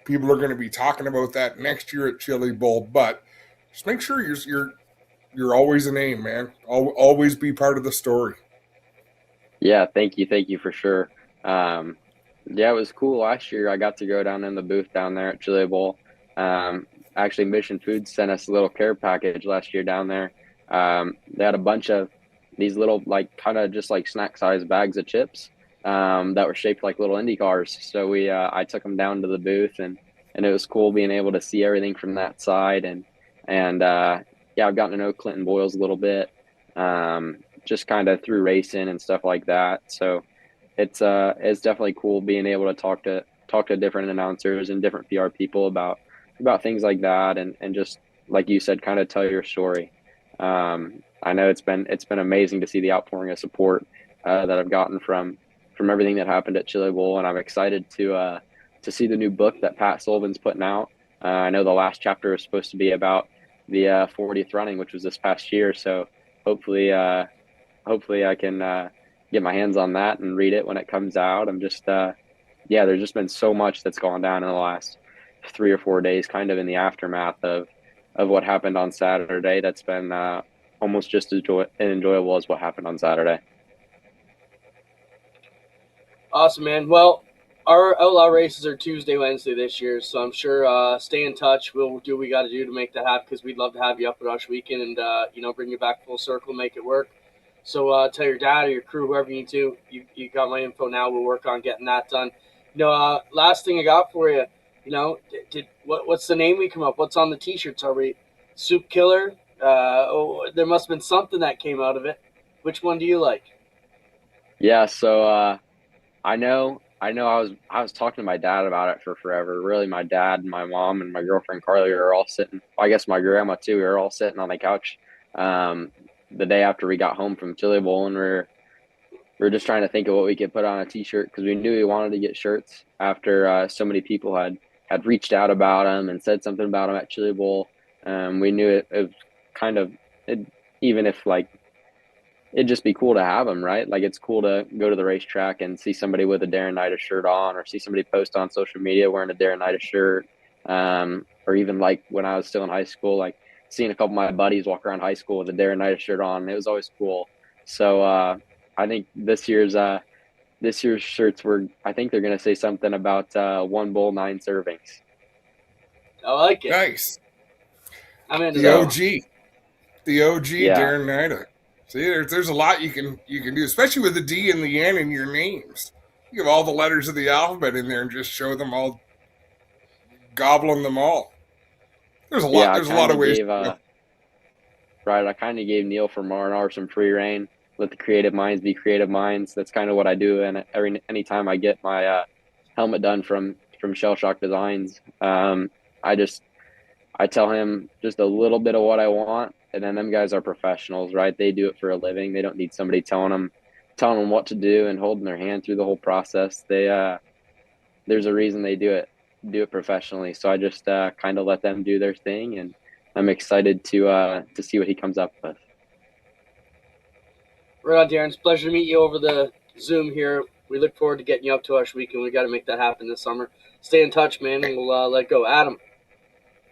People are going to be talking about that next year at Chili Bowl, but just make sure you're always a name, man. Always be part of the story. Yeah, thank you for sure. It was cool last year. I got to go down in the booth down there at Chili Bowl. Actually, Mission Foods sent us a little care package last year down there. They had a bunch of these little, kind of just like snack size bags of chips. That were shaped like little Indy cars. So I took them down to the booth, and it was cool being able to see everything from that side. And I've gotten to know Clinton Boyles a little bit, just kind of through racing and stuff like that. So it's definitely cool being able to talk to different announcers and different PR people about things like that, and just like you said, kind of tell your story. I know it's been amazing to see the outpouring of support that I've gotten from everything that happened at Chili Bowl, and I'm excited to see the new book that Pat Sullivan's putting out. I know the last chapter is supposed to be about the 40th running, which was this past year. So hopefully I can get my hands on that and read it when it comes out. I'm just there's just been so much that's gone down in the last 3 or 4 days, kind of in the aftermath of what happened on Saturday. That's been almost just as enjoyable as what happened on Saturday. Awesome, man. Well, our outlaw races are Tuesday, Wednesday this year, so I'm sure stay in touch. We'll do what we got to do to make that happen, because we'd love to have you up at Ush Weekend and bring you back full circle, make it work. So tell your dad or your crew, whoever you need to. You got my info now. We'll work on getting that done. Last thing I got for you. What's the name we come up? What's on the T-shirts? Are we Soup Killer? There must have been something that came out of it. Which one do you like? Yeah, so I know. I was talking to my dad about it for forever. Really, my dad and my mom and my girlfriend Carly are all sitting. I guess my grandma too. We were all sitting on the couch the day after we got home from Chili Bowl, and we're just trying to think of what we could put on a T-shirt, because we knew we wanted to get shirts after so many people had reached out about them and said something about them at Chili Bowl. We knew it was kind of, even if like, it'd just be cool to have them, right? Like, it's cool to go to the racetrack and see somebody with a Darren Naida shirt on, or see somebody post on social media wearing a Darren Naida shirt. Or even like when I was still in high school, like seeing a couple of my buddies walk around high school with a Darren Naida shirt on, it was always cool. So I think this year's shirts I think they're going to say something about 1 bowl, 9 servings. I like it. Nice. I'm into the that. OG, Yeah. Darren Naida. See, there's a lot you can do, especially with the D and the N in your names. You have all the letters of the alphabet in there and just show them all, gobbling them all. There's a lot. There's a lot of ways. Right, I kind of gave Neil from R&R some free reign. Let the creative minds be creative minds. That's kind of what I do. And anytime I get my helmet done from Shell Shock Designs, I tell him just a little bit of what I want, and then them guys are professionals, right? They do it for a living. They don't need somebody telling them what to do and holding their hand through the whole process. There's a reason they do it professionally. So I just kind of let them do their thing, and I'm excited to see what he comes up with. Right on, Darren. It's a pleasure to meet you over the Zoom here. We look forward to getting you up to Ush Weekend. We got to make that happen this summer. Stay in touch, man, and we'll let go. Adam.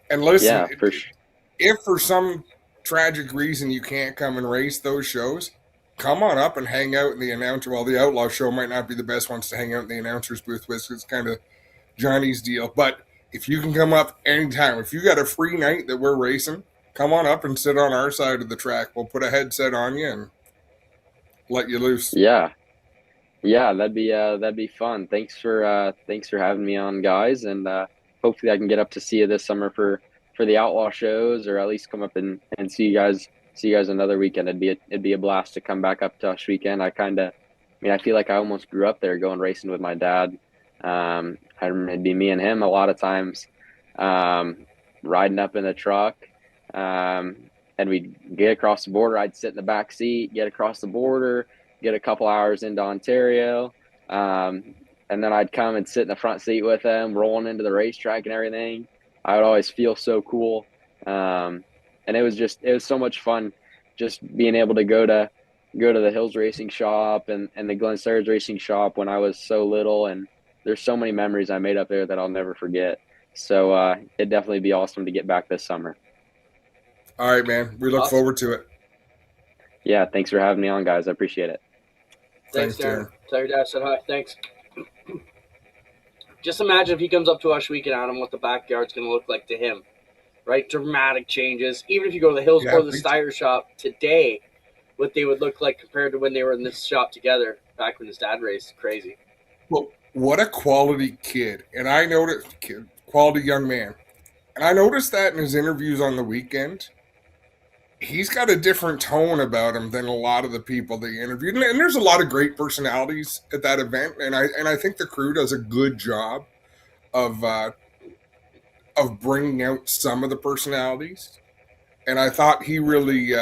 And listen, Yeah, for sure. If for some tragic reason you can't come and race those shows, come on up and hang out in the announcer. Well, the Outlaw show might not be the best ones to hang out in the announcer's booth with. It's kind of Johnny's deal. But if you can come up anytime, if you got a free night that we're racing, come on up and sit on our side of the track. We'll put a headset on you and let you loose. Yeah, that'd be fun. Thanks for having me on, guys, and hopefully I can get up to see you this summer for the Outlaw shows, or at least come up and see you guys another weekend. It'd be a blast to come back up to Ush Weekend. I feel like I almost grew up there going racing with my dad. It'd be me and him a lot of times, riding up in the truck, and we'd get across the border. I'd sit in the back seat, get across the border, get a couple hours into Ontario, and then I'd come and sit in the front seat with him, rolling into the racetrack and everything. I would always feel so cool, and it was so much fun, just being able to go to the Hills Racing Shop and the Glen Stars Racing Shop when I was so little, and there's so many memories I made up there that I'll never forget. So it'd definitely be awesome to get back this summer. All right, man. We look forward to it. Yeah, thanks for having me on, guys. I appreciate it. Thanks, Darren. Tell your dad I said hi. Thanks. Just imagine if he comes up to Ush Weekend, Adam, what the backyard's going to look like to him, right? Dramatic changes. Even if you go to the Hills or the Steyer shop today, what they would look like compared to when they were in this shop together back when his dad raced. Crazy. Well, what a quality kid. And I noticed, quality young man. And I noticed that in his interviews on the weekend. He's got a different tone about him than a lot of the people they interviewed. And there's a lot of great personalities at that event. And I think the crew does a good job of bringing out some of the personalities. And I thought he really,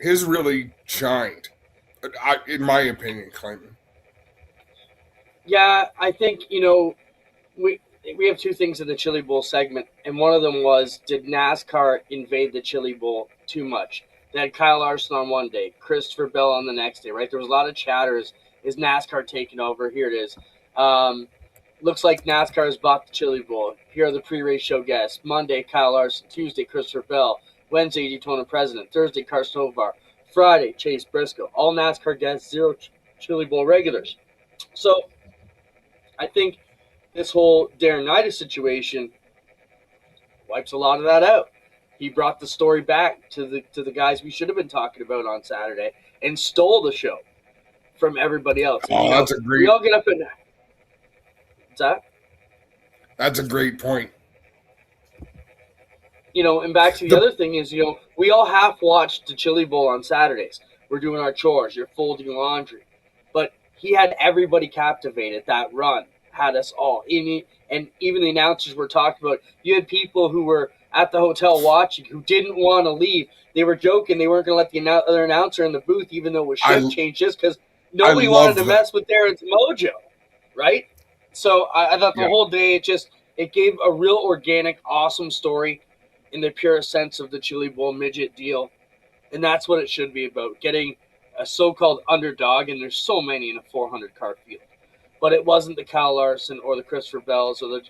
his really shined, in my opinion, Clinton. Yeah, I think, we have two things in the Chili Bowl segment, and one of them was, did NASCAR invade the Chili Bowl too much? They had Kyle Larson on one day, Christopher Bell on the next day, right? There was a lot of chatters is NASCAR taking over? Here it is. Looks like NASCAR has bought the Chili Bowl. Here are the pre-race show guests. Monday, Kyle Larson. Tuesday, Christopher Bell. Wednesday, Daytona President. Thursday, Carson Ovar. Friday, Chase Briscoe. All NASCAR guests, 0 Chili Bowl regulars. So I think this whole Darren Naida situation wipes a lot of that out. He brought the story back to the guys we should have been talking about on Saturday and stole the show from everybody else. And, that's a great. We all get up and what's that? That's a great point. And back to the other thing is, we all half watched the Chili Bowl on Saturdays. We're doing our chores. You're folding laundry. But he had everybody captivated. That run had us all. And even the announcers were talking about, you had people who were at the hotel watching who didn't want to leave. They were joking. They weren't going to let the other announcer in the booth, even though it was shift change, just because nobody wanted to mess with Darren's mojo, right? So I thought the whole day, it gave a real organic, awesome story in the purest sense of the Chili Bowl midget deal. And that's what it should be about, getting a so-called underdog, and there's so many in a 400-car field. But it wasn't the Kyle Larson or the Christopher Bells or the,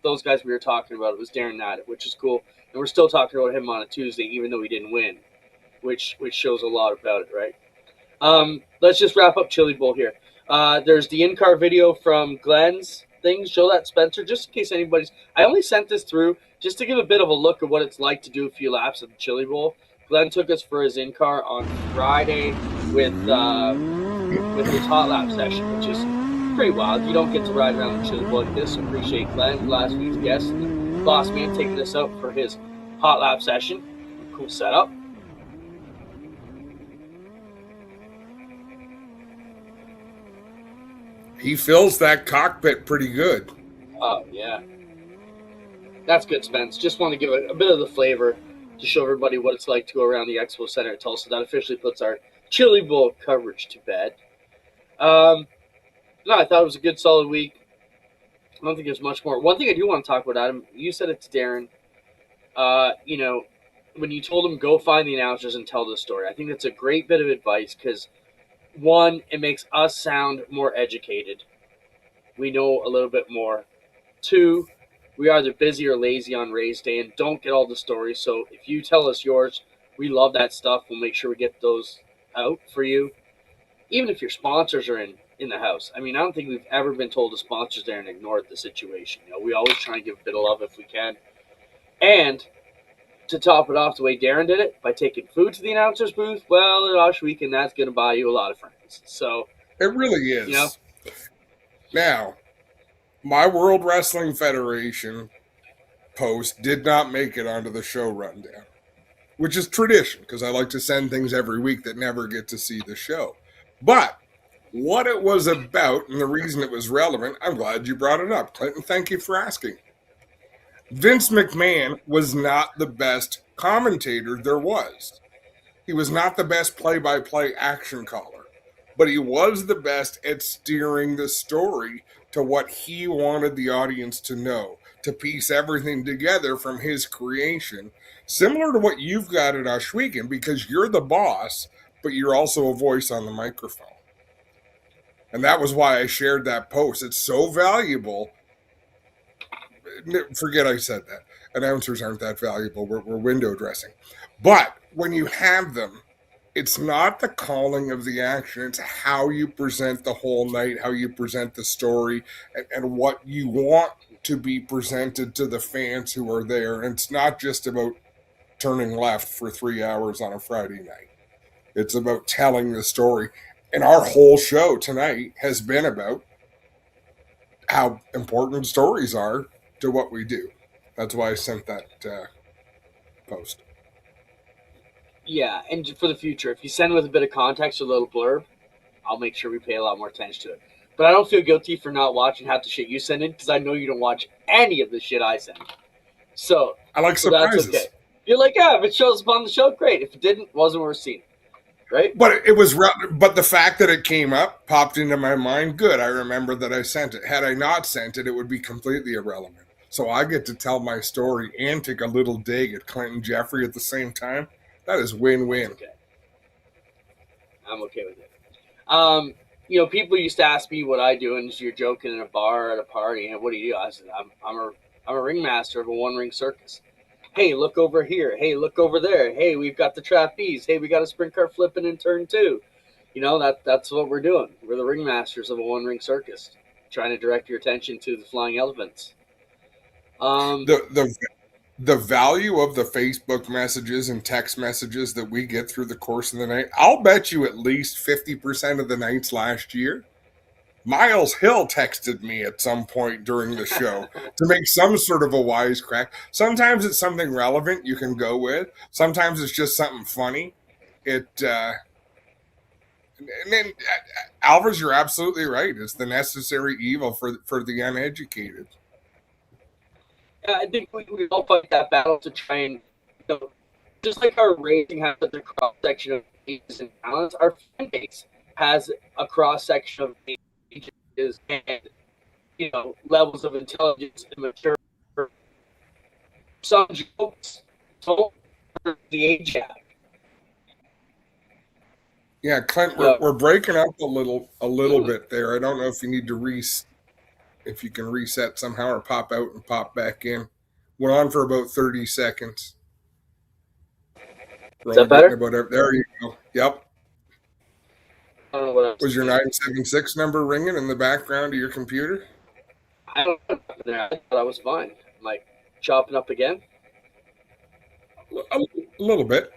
those guys we were talking about. It was Darren Naida, which is cool. And we're still talking about him on a Tuesday, even though he didn't win, which shows a lot about it, right? Let's just wrap up Chili Bowl here. There's the in-car video from Glenn's thing. Show that, Spencer, just in case anybody's... I only sent this through just to give a bit of a look at what it's like to do a few laps at the Chili Bowl. Glenn took us for his in-car on Friday with his hot lap session, which is pretty wild. You don't get to ride around the Chili Bowl like this. So appreciate Glenn, last week's guest, and the boss man, taking us out for his hot lap session. Cool setup. He fills that cockpit pretty good. Oh, yeah. That's good, Spence. Just want to give a bit of the flavor to show everybody what it's like to go around the Expo Center at Tulsa. That officially puts our Chili Bowl coverage to bed. No, I thought it was a good, solid week. I don't think there's much more. One thing I do want to talk about, Adam, you said it to Darren, when you told him go find the announcers and tell the story. I think that's a great bit of advice because, one, it makes us sound more educated. We know a little bit more. Two, we are either busy or lazy on race day and don't get all the stories. So if you tell us yours, we love that stuff. We'll make sure we get those out for you. Even if your sponsors are in the house. I mean, I don't think we've ever been told the sponsors there and ignored the situation. We always try and give a bit of love if we can. And to top it off the way Darren did it, by taking food to the announcer's booth, well, at Osh Weekend, that's going to buy you a lot of friends. So it really is. Now, my World Wrestling Federation post did not make it onto the show rundown, which is tradition because I like to send things every week that never get to see the show. But what it was about and the reason it was relevant, I'm glad you brought it up, Clinton. Thank you for asking. Vince McMahon was not the best commentator there was. He was not the best play-by-play action caller, but he was the best at steering the story to what he wanted the audience to know, to piece everything together from his creation, similar to what you've got at Oshwegan, because you're the boss, but you're also a voice on the microphone. And that was why I shared that post. It's so valuable. Forget I said that. Announcers aren't that valuable. We're window dressing. But when you have them, it's not the calling of the action. It's how you present the whole night, how you present the story, and what you want to be presented to the fans who are there. And it's not just about turning left for 3 hours on a Friday night. It's about telling the story. And our whole show tonight has been about how important stories are to what we do. That's why I sent that post. Yeah, and for the future, if you send with a bit of context or a little blurb, I'll make sure we pay a lot more attention to it. But I don't feel guilty for not watching half the shit you send in because I know you don't watch any of the shit I send. So I like surprises. That's okay. You're like, yeah, if it shows up on the show, great. If it didn't, wasn't worth seeing. Right? But it was, but the fact that it came up, popped into my mind, good. I remember that I sent it. Had I not sent it, it would be completely irrelevant. So I get to tell my story and take a little dig at Clinton Geoffrey at the same time. That is win-win. Okay. I'm okay with it. people used to ask me what I do, and you're joking in a bar or at a party, and what do you do? I said, I'm a ringmaster of a one-ring circus. Hey, look over here. Hey, look over there. Hey, we've got the trapeze. Hey, we got a sprint car flipping in turn 2. That's what we're doing. We're the ringmasters of a one-ring circus, trying to direct your attention to the flying elephants. The value of the Facebook messages and text messages that we get through the course of the night, I'll bet you at least 50% of the nights last year, Miles Hill texted me at some point during the show to make some sort of a wisecrack. Sometimes it's something relevant you can go with. Sometimes it's just something funny. And then, Alvarez, you're absolutely right. It's the necessary evil for the uneducated. I think we all fight that battle to try and, just like our racing has such a cross section of ages and talents, our fan base has a cross section of ages and levels of intelligence and maturity. Some jokes don't the age gap. Yeah, Clint, we're breaking up a little bit there. I don't know if you need to if you can reset somehow or pop out and pop back in. Went on for about 30 seconds. Is that better? There you go. Yep. I don't know what else. Was your 976 number ringing in the background of your computer? I don't know. I thought I was fine. Am I chopping up again? A little bit.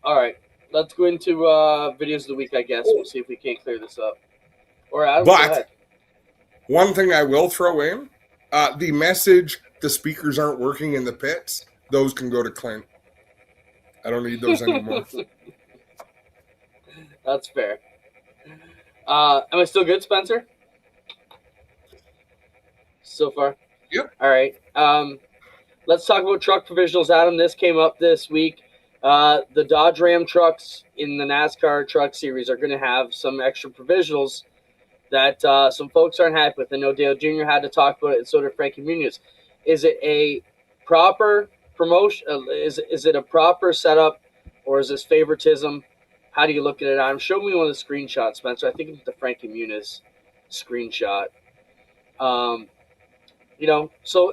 All right. Let's go into videos of the week, I guess. We'll see if we can't clear this up. Or Adam, go ahead. One thing I will throw in, the message, the speakers aren't working in the pits, those can go to Clint. I don't need those anymore. That's fair. Am I still good, Spencer? So far? Yep. All right. Let's talk about truck provisionals, Adam. This came up this week. The Dodge Ram trucks in the NASCAR Truck Series are going to have some extra provisionals that some folks aren't happy with. I know Dale Jr. had to talk about it, and so did Frankie Muniz. Is it a proper promotion? Is it a proper setup, or is this favoritism? How do you look at it? Adam, show me one of the screenshots, Spencer. I think it's the Frankie Muniz screenshot. So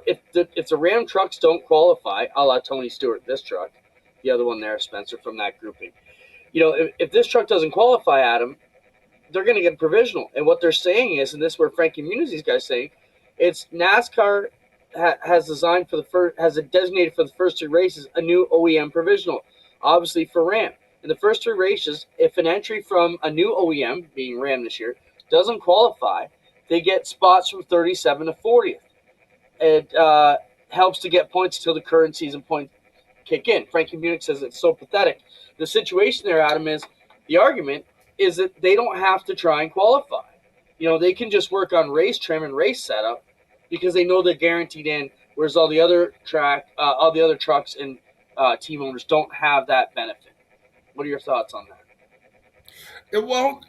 if the Ram trucks don't qualify, a la Tony Stewart, this truck, the other one there, Spencer, from that grouping. If this truck doesn't qualify, Adam, they're going to get provisional. And what they're saying is, and this is where Frankie Muniz, these guys saying, it's NASCAR has designated for the first 3 races a new OEM provisional, obviously for Ram. In the first 3 races, if an entry from a new OEM, being Ram this year, doesn't qualify, they get spots from 37 to 40th. It helps to get points until the current season points kick in. Frankie Muniz says it's so pathetic. The situation there, Adam, is the argument is that they don't have to try and qualify. They can just work on race trim and race setup because they know they're guaranteed in, whereas all the other trucks and team owners don't have that benefit. What are your thoughts on that? Well,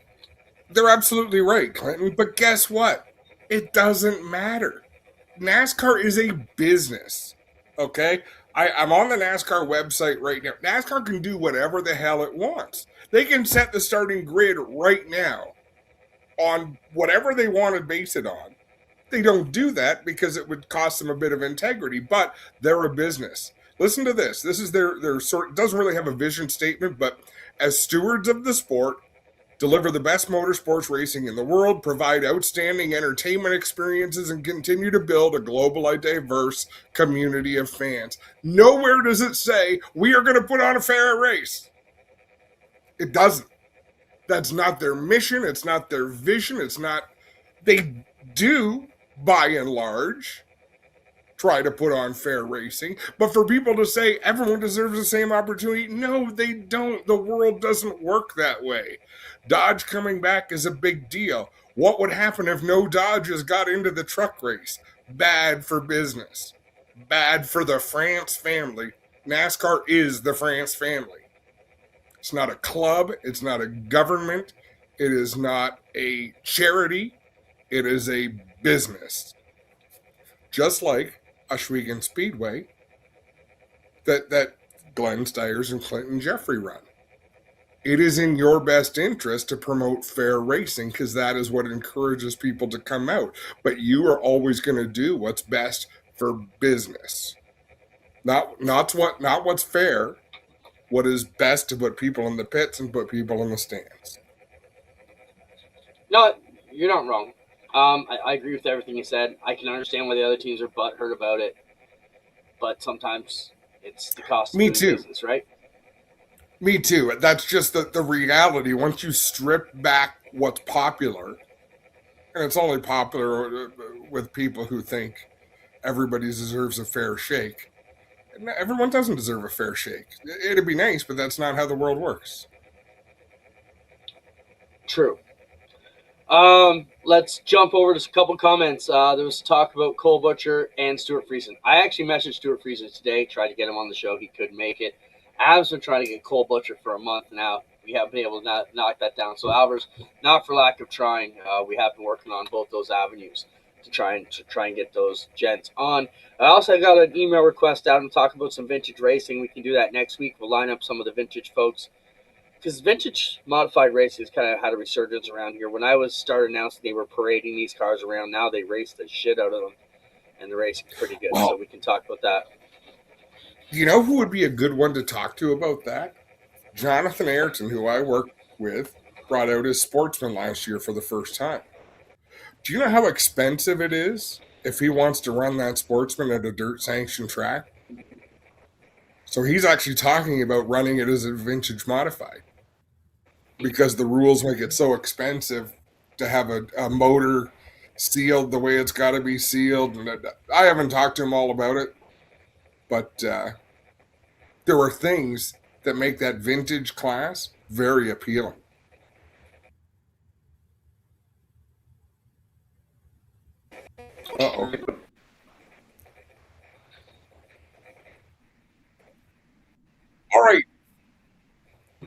they're absolutely right, Clinton. But guess what? It doesn't matter. NASCAR is a business, okay? I'm on the NASCAR website right now. NASCAR can do whatever the hell it wants. They can set the starting grid right now on whatever they want to base it on. They don't do that because it would cost them a bit of integrity, but they're a business. Listen to this. This is their sort. It doesn't really have a vision statement, but as stewards of the sport, deliver the best motorsports racing in the world, provide outstanding entertainment experiences, and continue to build a globally diverse community of fans. Nowhere does it say we are going to put on a fair race. It doesn't. That's not their mission. It's not their vision. It's not. They do, by and large, try to put on fair racing. But for people to say everyone deserves the same opportunity, no, they don't. The world doesn't work that way. Dodge coming back is a big deal. What would happen if no Dodges got into the truck race? Bad for business. Bad for the France family. NASCAR is the France family. It's not a club. It's not a government. It is not a charity. It is a business. Just like Oswego Speedway that Glenn Stiers and Clinton Geoffrey run. it is in your best interest to promote fair racing because that is what encourages people to come out. But you are always going to do what's best for business, not what's fair. What is best to put people in the pits and put people in the stands. No, you're not wrong. I agree with everything you said. I can understand why the other teams are butthurt about it, but sometimes it's the cost of doing business, right? Me too. That's just the reality. Once you strip back what's popular, and it's only popular with people who think everybody deserves a fair shake. Everyone doesn't deserve a fair shake. It'd be nice, but that's not how the world works. True. Let's jump over to a couple comments. There was talk about Cole Butcher and Stuart Friesen. I actually messaged Stuart Friesen today, tried to get him on the show. He couldn't make it. Av's been trying to get Cole Butcher for a month now. We haven't been able to knock that down. So Albers, not for lack of trying, we have been working on both those avenues to try and get those gents on. I also got an email request out and talk about some vintage racing. We can do that next week. We'll line up some of the vintage folks. Because vintage modified racing has kind of had a resurgence around here. When I started announcing they were parading these cars around, now they race the shit out of them. And the racing's pretty good, so we can talk about that. You know who would be a good one to talk to about that? Jonathan Ayrton, who I work with, brought out his Sportsman last year for the first time. Do you know how expensive it is if he wants to run that Sportsman at a dirt-sanctioned track? So he's actually talking about running it as a vintage modified because the rules make it so expensive to have a motor sealed the way it's got to be sealed. And I haven't talked to him all about it, but there are things that make that vintage class very appealing. Uh-oh. All right.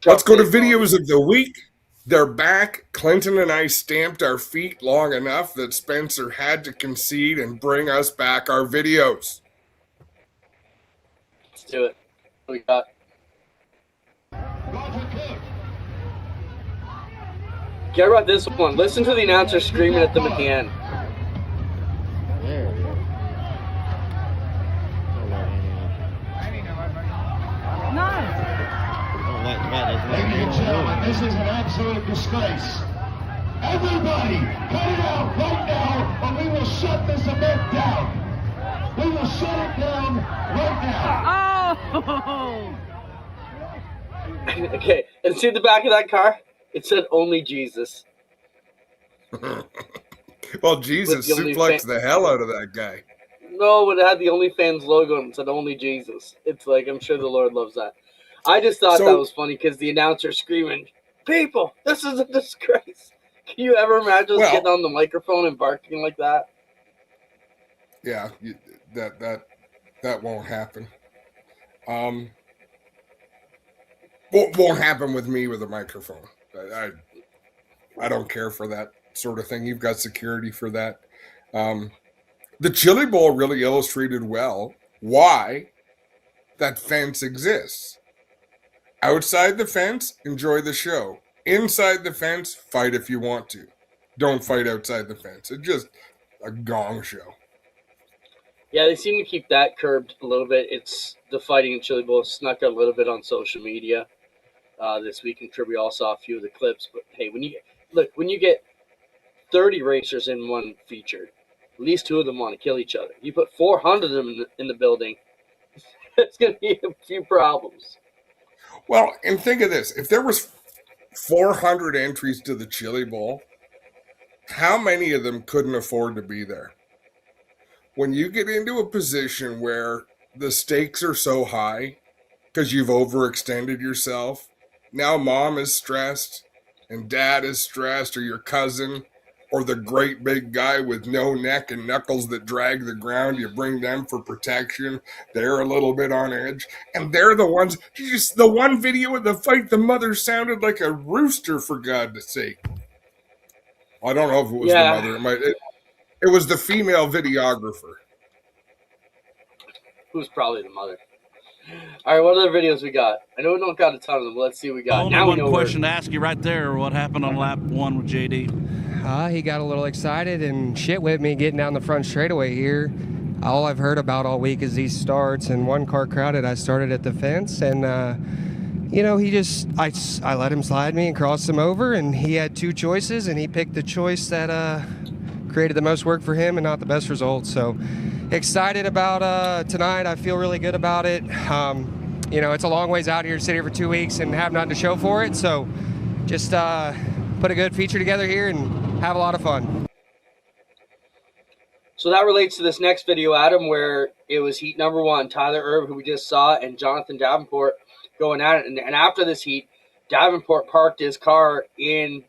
Let's go to videos of the week. They're back. Clinton and I stamped our feet long enough that Spencer had to concede and bring us back our videos. Let's do it. What we got? Get about this one. Listen to the announcer screaming at them at the end. Ladies and gentlemen, this is an absolute disgrace. Everybody, cut it out right now, or we will shut this event down. We will shut it down right now. Oh! Okay, and see the back of that car? It said only Jesus. Well, Jesus suplexed the hell out of that guy. No, but it had the OnlyFans logo and it said only Jesus. It's like, I'm sure the Lord loves that. I just thought that was funny because the announcer screaming, "People, this is a disgrace." Can you ever imagine us getting on the microphone and barking like that? Yeah, that won't happen. Won't happen with me with a microphone. I don't care for that sort of thing. You've got security for that. The Chili Bowl really illustrated well why that fence exists. Outside the fence, enjoy the show. Inside the fence, fight if you want to. Don't fight outside the fence. It's just a gong show. Yeah, they seem to keep that curbed a little bit. It's the fighting in Chili Bowl snuck out a little bit on social media this week. I'm sure we all saw a few of the clips. But hey, when you get 30 racers in one feature, at least 2 of them want to kill each other. You put 400 of them in the building, it's going to be a few problems. Well, and think of this. If there was 400 entries to the Chili Bowl, how many of them couldn't afford to be there? When you get into a position where the stakes are so high because you've overextended yourself, now mom is stressed and dad is stressed, or your cousin, or the great big guy with no neck and knuckles that drag the ground, you bring them for protection. They're a little bit on edge. And they're the ones, the one video of the fight, the mother sounded like a rooster, for God's sake. I don't know if it was the mother. It was the female videographer. Who's probably the mother. All right, what other videos we got? I know we don't got a ton of them, but let's see what we got. Only Now we one know question to ask you right there. What happened on lap 1 with JD? He got a little excited and shit with me getting down the front straightaway here. All I've heard about all week is these starts, and one car crowded. I started at the fence, and I let him slide me and crossed him over, and he had two choices, and he picked the choice that created the most work for him and not the best result. So excited about tonight. I feel really good about it. It's a long ways out here to sit here for 2 weeks and have nothing to show for it. So just put a good feature together here and have a lot of fun. So that relates to this next video, Adam, where it was heat number 1, Tyler Erb, who we just saw, and Jonathan Davenport going at it. And after this heat, Davenport parked his car in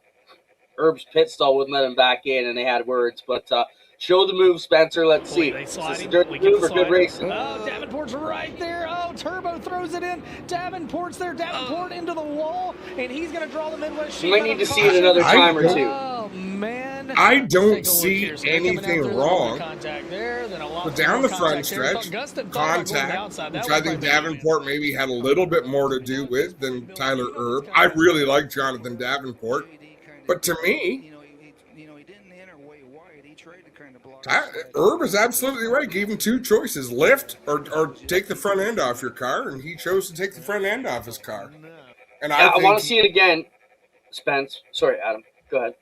Erb's pit stall, wouldn't let him back in, and they had words. But show the move, Spencer. Let's see. Is this a dirty move or good racing? Oh, Davenport's right there. Oh, Turbo throws it in. Davenport's there. Davenport into the wall, and he's going to draw the Midwest. You might need to see it another time or two. Oh, man. I don't see anything wrong. But down the front stretch, contact, which I think Davenport maybe had a little bit more to do with than Tyler Erb. I really like Jonathan Davenport. But to me, Erb is absolutely right. Gave him two choices: lift or take the front end off your car, and he chose to take the front end off his car. And I want to see it again, Spence. Sorry, Adam. Go ahead.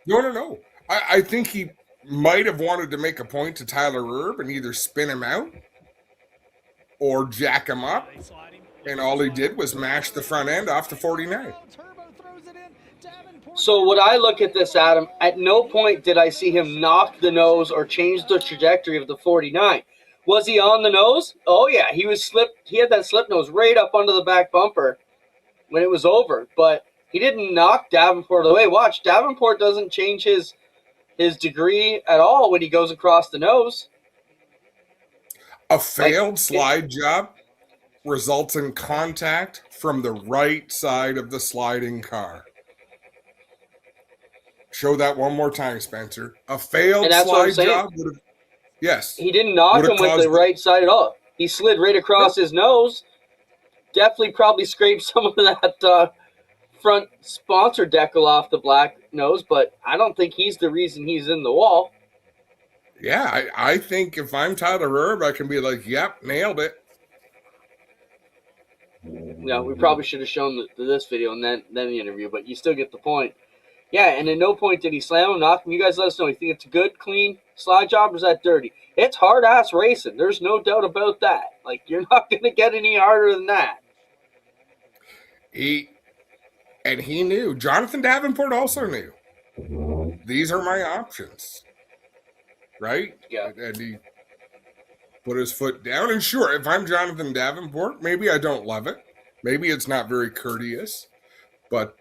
No. I think he might have wanted to make a point to Tyler Erb and either spin him out or jack him up, and all he did was mash the front end off the 49. So when I look at this, Adam, at no point did I see him knock the nose or change the trajectory of the 49. Was he on the nose? Oh, yeah. He had that slip nose right up under the back bumper when it was over. But he didn't knock Davenport away. Watch, Davenport doesn't change his degree at all when he goes across the nose. A failed slide job results in contact from the right side of the sliding car. Show that one more time, Spencer. A failed slide job would have... Yes. He didn't knock him with the right side at all. He slid right across his nose. Definitely probably scraped some of that front sponsor decal off the black nose, but I don't think he's the reason he's in the wall. Yeah, I think if I'm Tyler Erb, I can be like, yep, nailed it. No, we probably should have shown this video and then the interview, but you still get the point. Yeah, and at no point did he slam him, knock him. You guys let us know. You think it's a good, clean slide job, or is that dirty? It's hard-ass racing. There's no doubt about that. Like, you're not going to get any harder than that. He knew. Jonathan Davenport also knew. These are my options. Right? Yeah. And he put his foot down. And sure, if I'm Jonathan Davenport, maybe I don't love it. Maybe it's not very courteous. But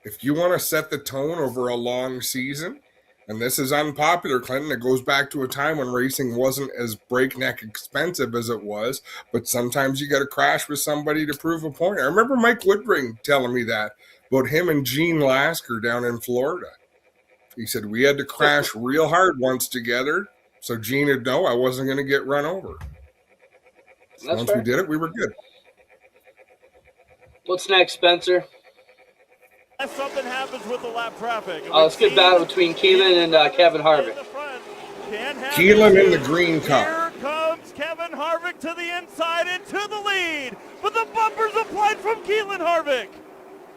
if you want to set the tone over a long season, and this is unpopular, Clinton, it goes back to a time when racing wasn't as breakneck expensive as it was, but sometimes you got to crash with somebody to prove a point. I remember Mike Woodring telling me that about him and Gene Lasker down in Florida. He said, we had to crash real hard once together, so Gene would know I wasn't going to get run over. So once we did it, we were good. What's next, Spencer? Something happens with the lap traffic. It's a good battle between Keelan and Kevin Harvick. Keelan in the green car. Here comes Kevin Harvick to the inside and to the lead. But the bumper's applied from Keelan Harvick.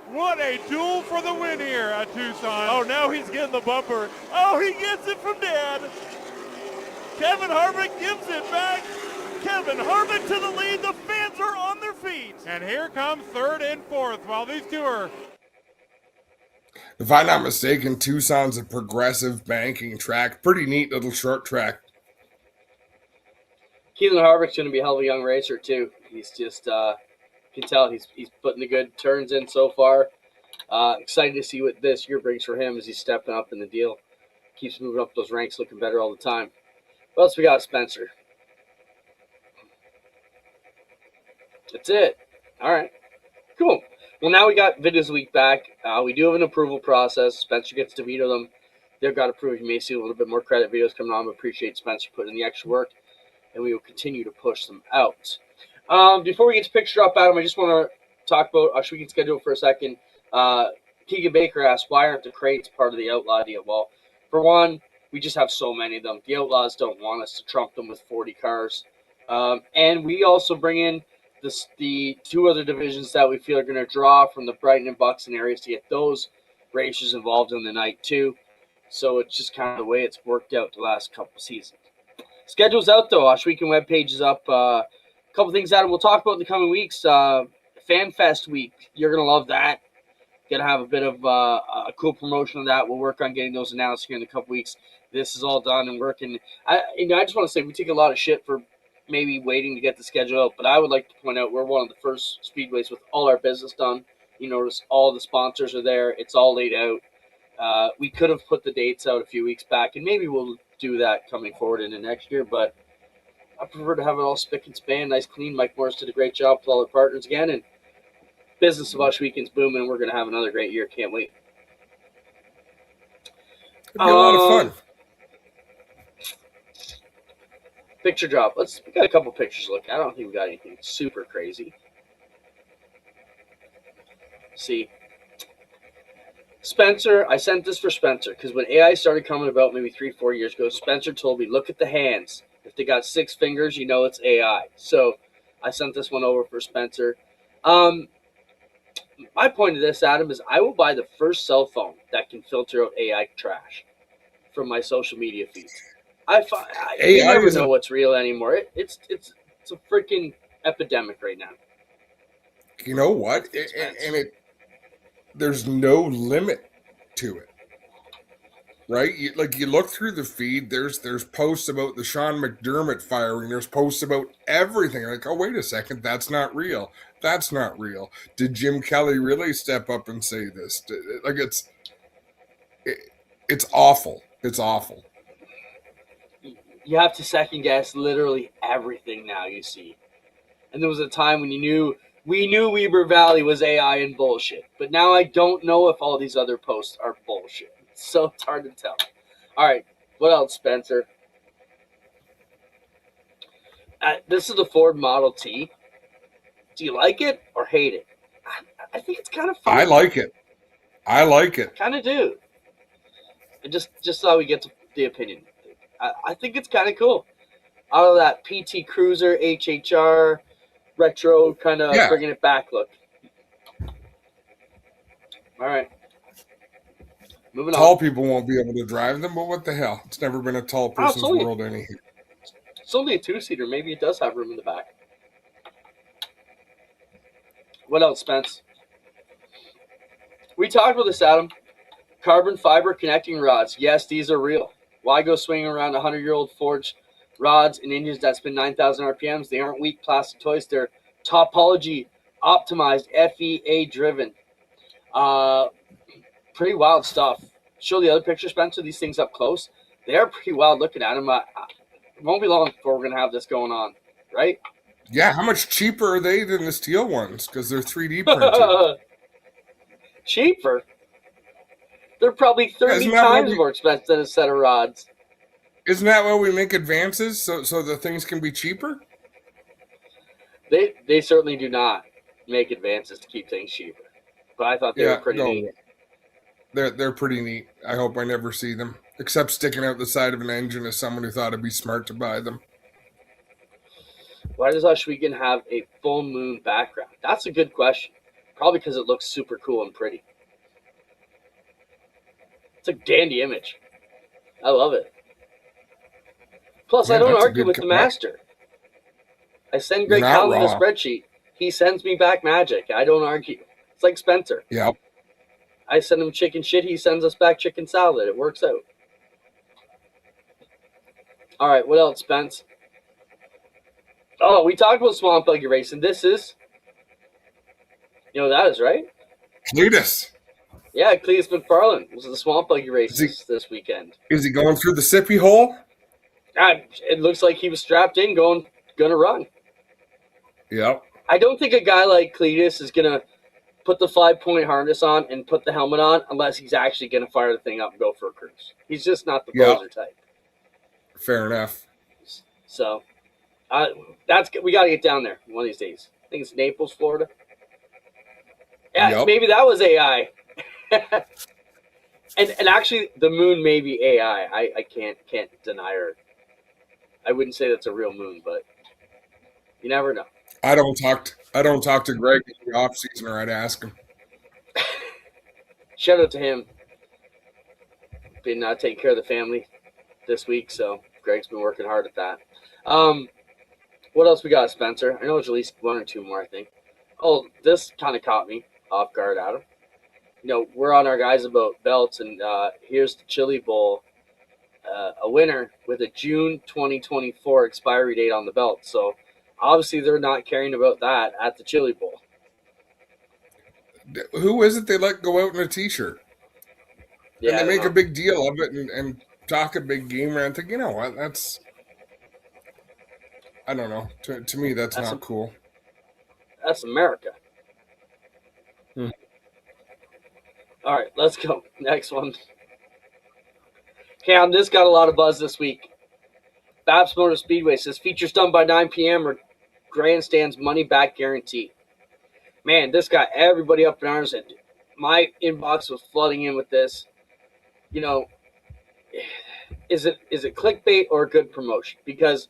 What a duel for the win here at Tucson. Oh, now he's getting the bumper. Oh, he gets it from Dad. Kevin Harvick gives it back. Kevin Harvick to the lead. The fans are on their feet. And here comes third and fourth while these two are... If I'm not mistaken, Tucson's a progressive banking track. Pretty neat little short track. Keelan Harvick's going to be a hell of a young racer, too. He's just, you can tell he's putting the good turns in so far. Excited to see what this year brings for him as he's stepping up in the deal. Keeps moving up those ranks, looking better all the time. What else we got, Spencer? That's it. All right. Cool. Well, now we got videos a week back. We do have an approval process. Spencer gets to veto them. They've got approved. You may see a little bit more credit videos coming on. We appreciate Spencer putting in the extra work, and we will continue to push them out. Before we get to picture drop, Adam, I just want to talk about our weekend schedule for a second. Keegan Baker asked, why aren't the crates part of the Outlaw deal? Well, for one, we just have so many of them. The Outlaws don't want us to trump them with 40 cars. And we also bring in the two other divisions that we feel are going to draw from the Brighton and Buxton areas to get those racers involved in the night too. So it's just kind of the way it's worked out the last couple seasons. Schedule's out though. Our weekend webpage is up. A couple things that we'll talk about in the coming weeks. Fan Fest week. You're going to love that. Going to have a bit of a cool promotion of that. We'll work on getting those announced here in a couple weeks. This is all done and working. I just want to say we take a lot of shit for maybe waiting to get the schedule out, but I would like to point out we're one of the first speedways with all our business done. You notice all the sponsors are there. It's all laid out. We could have put the dates out a few weeks back, and maybe we'll do that coming forward into next year, but I prefer to have it all spick and span, nice, clean. Mike Morris did a great job with all our partners again, and business of Ush Weekend's booming. We're going to have another great year. Can't wait. It'll be a lot of fun. Picture drop. We got a couple pictures to look at. I don't think we got anything super crazy. See. Spencer, I sent this for Spencer because when AI started coming about maybe 3-4 years ago, Spencer told me, look at the hands. If they got 6 fingers, you know it's AI. So I sent this one over for Spencer. My point of this, Adam, is I will buy the first cell phone that can filter out AI trash from my social media feeds. You never know what's real anymore. It's a freaking epidemic right now. You know what? There's no limit to it, right? You look through the feed. There's posts about the Sean McDermott firing. There's posts about everything. Like, oh, wait a second, that's not real. That's not real. Did Jim Kelly really step up and say this? Like, it's awful. It's awful. You have to second guess literally everything now you see. And there was a time when we knew Weber Valley was AI and bullshit. But now I don't know if all these other posts are bullshit. So it's hard to tell. All right, what else, Spencer? This is the Ford Model T. Do you like it or hate it? I think it's kind of fun. I like it. Kind of do. I just thought we get to the opinion. I think it's kind of cool. Out of that PT Cruiser, HHR, retro, kind of bringing it back look. All right. Moving on. Tall people won't be able to drive them, but what the hell? It's never been a tall person's world anyhow. It's only a 2-seater. Maybe it does have room in the back. What else, Spence? We talked about this, Adam. Carbon fiber connecting rods. Yes, these are real. Why go swinging around 100-year-old forged rods and engines that spin 9,000 RPMs? They aren't weak plastic toys. They're topology optimized, FEA driven. Pretty wild stuff. Show the other picture, Spencer. These things up close. They are pretty wild looking at them. It won't be long before we're going to have this going on, right? Yeah, how much cheaper are they than the steel ones? Because they're 3D printed. Cheaper? They're probably 30 times more expensive than a set of rods. Isn't that why we make advances, so the things can be cheaper? They certainly do not make advances to keep things cheaper. But I thought they were pretty neat. They're pretty neat. I hope I never see them, except sticking out the side of an engine as someone who thought it'd be smart to buy them. Why does Oshwegan have a full moon background? That's a good question. Probably because it looks super cool and pretty. It's a dandy image. I love it. Plus, I don't argue with the master. I send Greg Conlon a spreadsheet. He sends me back magic. I don't argue. It's like Spencer. Yep. I send him chicken shit. He sends us back chicken salad. It works out. All right, what else, Spence? Oh, we talked about Swamp Buggy Racing. This is... You know what that is, right? Cletus. Yeah, Cletus McFarland was the Swamp Buggy Races this weekend. Is he going through the sippy hole? It looks like he was strapped in, gonna run. Yep. I don't think a guy like Cletus is gonna put the 5-point harness on and put the helmet on unless he's actually gonna fire the thing up and go for a cruise. He's just not the poser type. Fair enough. So, We got to get down there one of these days. I think it's Naples, Florida. Yeah, Yep. maybe that was AI. and actually, the moon may be AI. I can't deny her. I wouldn't say that's a real moon, but you never know. I don't talk to Greg in the off season, or I'd ask him. Shout out to him. Been taking care of the family this week, so Greg's been working hard at that. What else we got, Spencer? I know there's at least one or two more, I think. Oh, this kind of caught me off guard, Adam. We're on our guys about belts, and here's the Chili Bowl, a winner with a June 2024 expiry date on the belt. So obviously they're not caring about that at the Chili Bowl. Who is it they let go out in a T-shirt? Yeah, and they make a big deal of it and talk a big game around. Think, you know what? That's, I don't know. To me, that's not cool. That's America. All right, let's go. Next one. Cam, this got a lot of buzz this week. Babs Motor Speedway says features done by 9 p.m. or grandstands money back guarantee. Man, this got everybody up in arms, and my inbox was flooding in with this. Is it clickbait or a good promotion? Because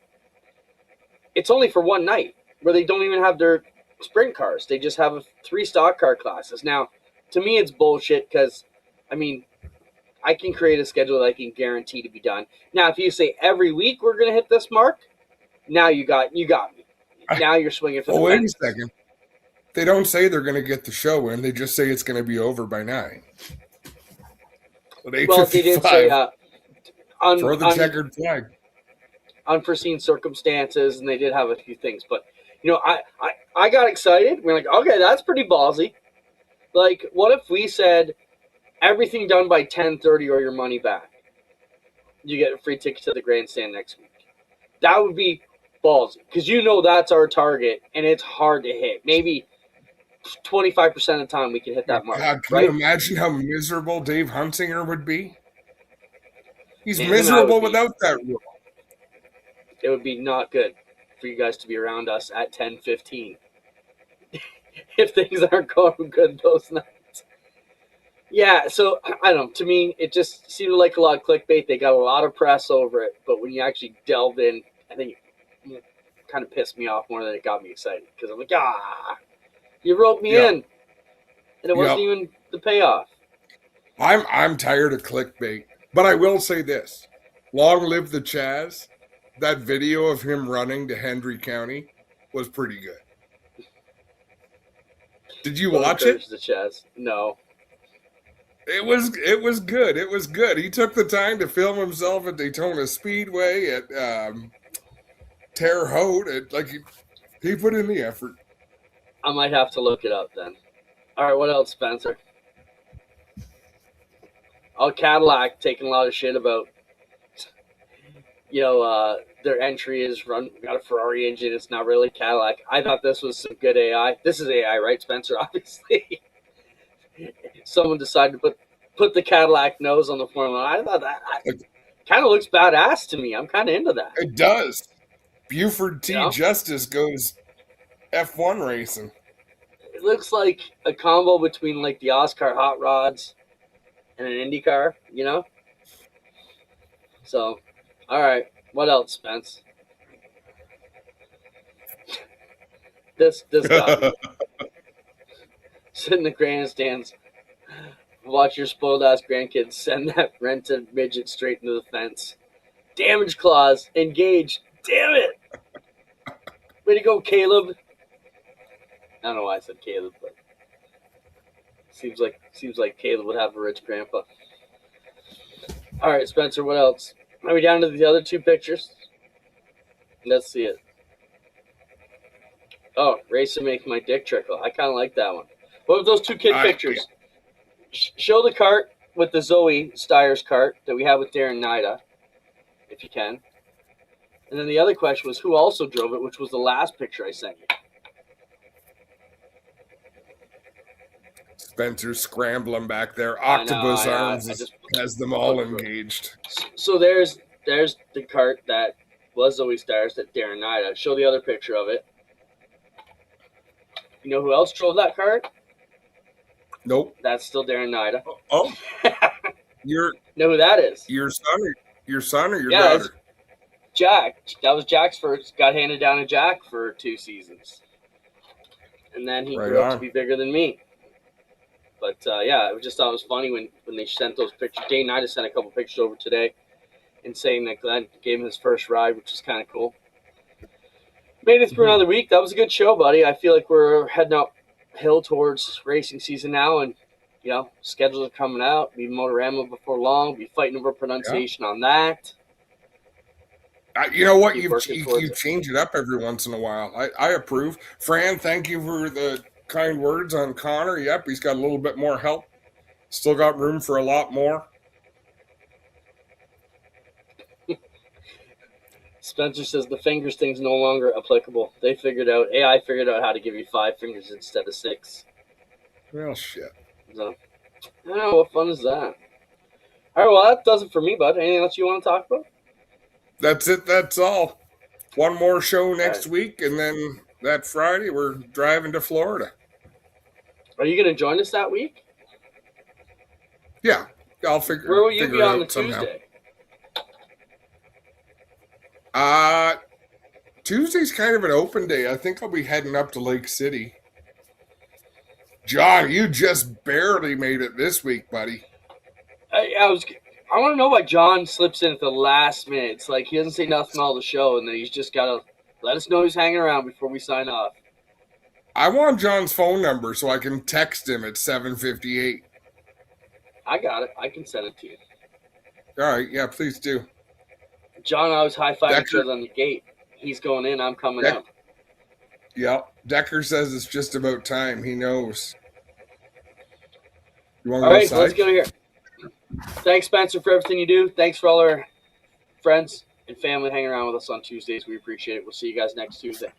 it's only for one night where they don't even have their sprint cars. They just have 3 stock car classes. Now, to me, it's bullshit because, I can create a schedule that I can guarantee to be done. Now, if you say every week we're going to hit this mark, now you got me. Now you're swinging for the fence. Wait a second. They don't say they're going to get the show in. They just say it's going to be over by 9. Well, they did say throw the checkered flag. Unforeseen circumstances, and they did have a few things. But, I got excited. We're like, okay, that's pretty ballsy. Like, what if we said everything done by 10:30 or your money back? You get a free ticket to the grandstand next week. That would be ballsy because that's our target, and it's hard to hit. Maybe 25% of the time we can hit that mark. God, can you imagine how miserable Dave Hunsinger would be? He's miserable without that rule. It would be not good for you guys to be around us at 10:15 if things aren't going good those nights. Yeah, so I don't know. To me, it just seemed like a lot of clickbait. They got a lot of press over it, but when you actually delve in, I think it kind of pissed me off more than it got me excited because I'm like, you roped me in, and it wasn't even the payoff. I'm tired of clickbait, but I will say this: long live the Chaz. That video of him running to Hendry County was pretty good. Did you watch it? The Chaz? No. It was good. It was good. He took the time to film himself at Daytona Speedway, at Terre Haute. He put in the effort. I might have to look it up then. All right, what else, Spencer? Cadillac taking a lot of shit about, their entry is got a Ferrari engine. It's not really Cadillac. I thought this was some good AI. This is AI, right, Spencer? Obviously. Someone decided to put the Cadillac nose on the Formula. I thought that kind of looks badass to me. I'm kind of into that. It does. Buford T. Justice goes F1 racing. It looks like a combo between like the Oscar Hot Rods and an Indy car, So, all right. What else, Spence? This got me. Sit in the grandstands, watch your spoiled ass grandkids send that rented midget straight into the fence. Damage clause engaged. Damn it! Way to go, Caleb. I don't know why I said Caleb, but seems like Caleb would have a rich grandpa. All right, Spencer. What else? Are we down to the other 2 pictures? Let's see it. Oh, racing make my dick trickle. I kind of like that one. What are those 2 kid pictures? Show the cart with the Zoe Steyer's cart that we have with Darren Naida, if you can. And then the other question was who also drove it, which was the last picture I sent you. Spencer's scrambling back there. Octopus Arms has them all engaged. So there's the cart that was Zoe Starr's, that Darren Naida. Show the other picture of it. You know who else drove that cart? Nope. That's still Darren Naida. Oh. You know who that is? Your son or your daughter? Jack. That was Jack's first. Got handed down to Jack for 2 seasons. And then he grew up to be bigger than me. But, yeah, I just thought it was funny when they sent those pictures. Dane Naida sent a couple pictures over today and saying that Glenn gave him his first ride, which is kind of cool. Made it through another week. That was a good show, buddy. I feel like we're heading uphill towards racing season now, and, you know, schedules are coming out. Be Motorama before long. Be fighting over pronunciation on that. You know what? You change it up every once in a while. I approve. Fran, thank you for the kind words on Connor. Yep, he's got a little bit more help. Still got room for a lot more. Spencer says the fingers thing's no longer applicable. AI figured out how to give you 5 fingers instead of 6. Well, shit. So, I don't know, what fun is that? All right, well, that does it for me, bud. Anything else you want to talk about? That's it. That's all. One more show next week, and then that Friday we're driving to Florida. Are you going to join us that week? Yeah, I'll figure. Where will you be on the somehow. Tuesday? Tuesday's kind of an open day. I think I'll be heading up to Lake City. John, you just barely made it this week, buddy. I want to know why John slips in at the last minute. It's like he doesn't say nothing all the show, and then he's just got to let us know he's hanging around before we sign off. I want John's phone number so I can text him at 7:58. I got it. I can send it to you. All right. Yeah, please do. John and I was high-fiving each other on the gate. He's going in. I'm coming out. Yeah. Decker says it's just about time. He knows. You want to all go right, outside? let's go here. Thanks, Spencer, for everything you do. Thanks for all our friends and family hanging around with us on Tuesdays. We appreciate it. We'll see you guys next Tuesday.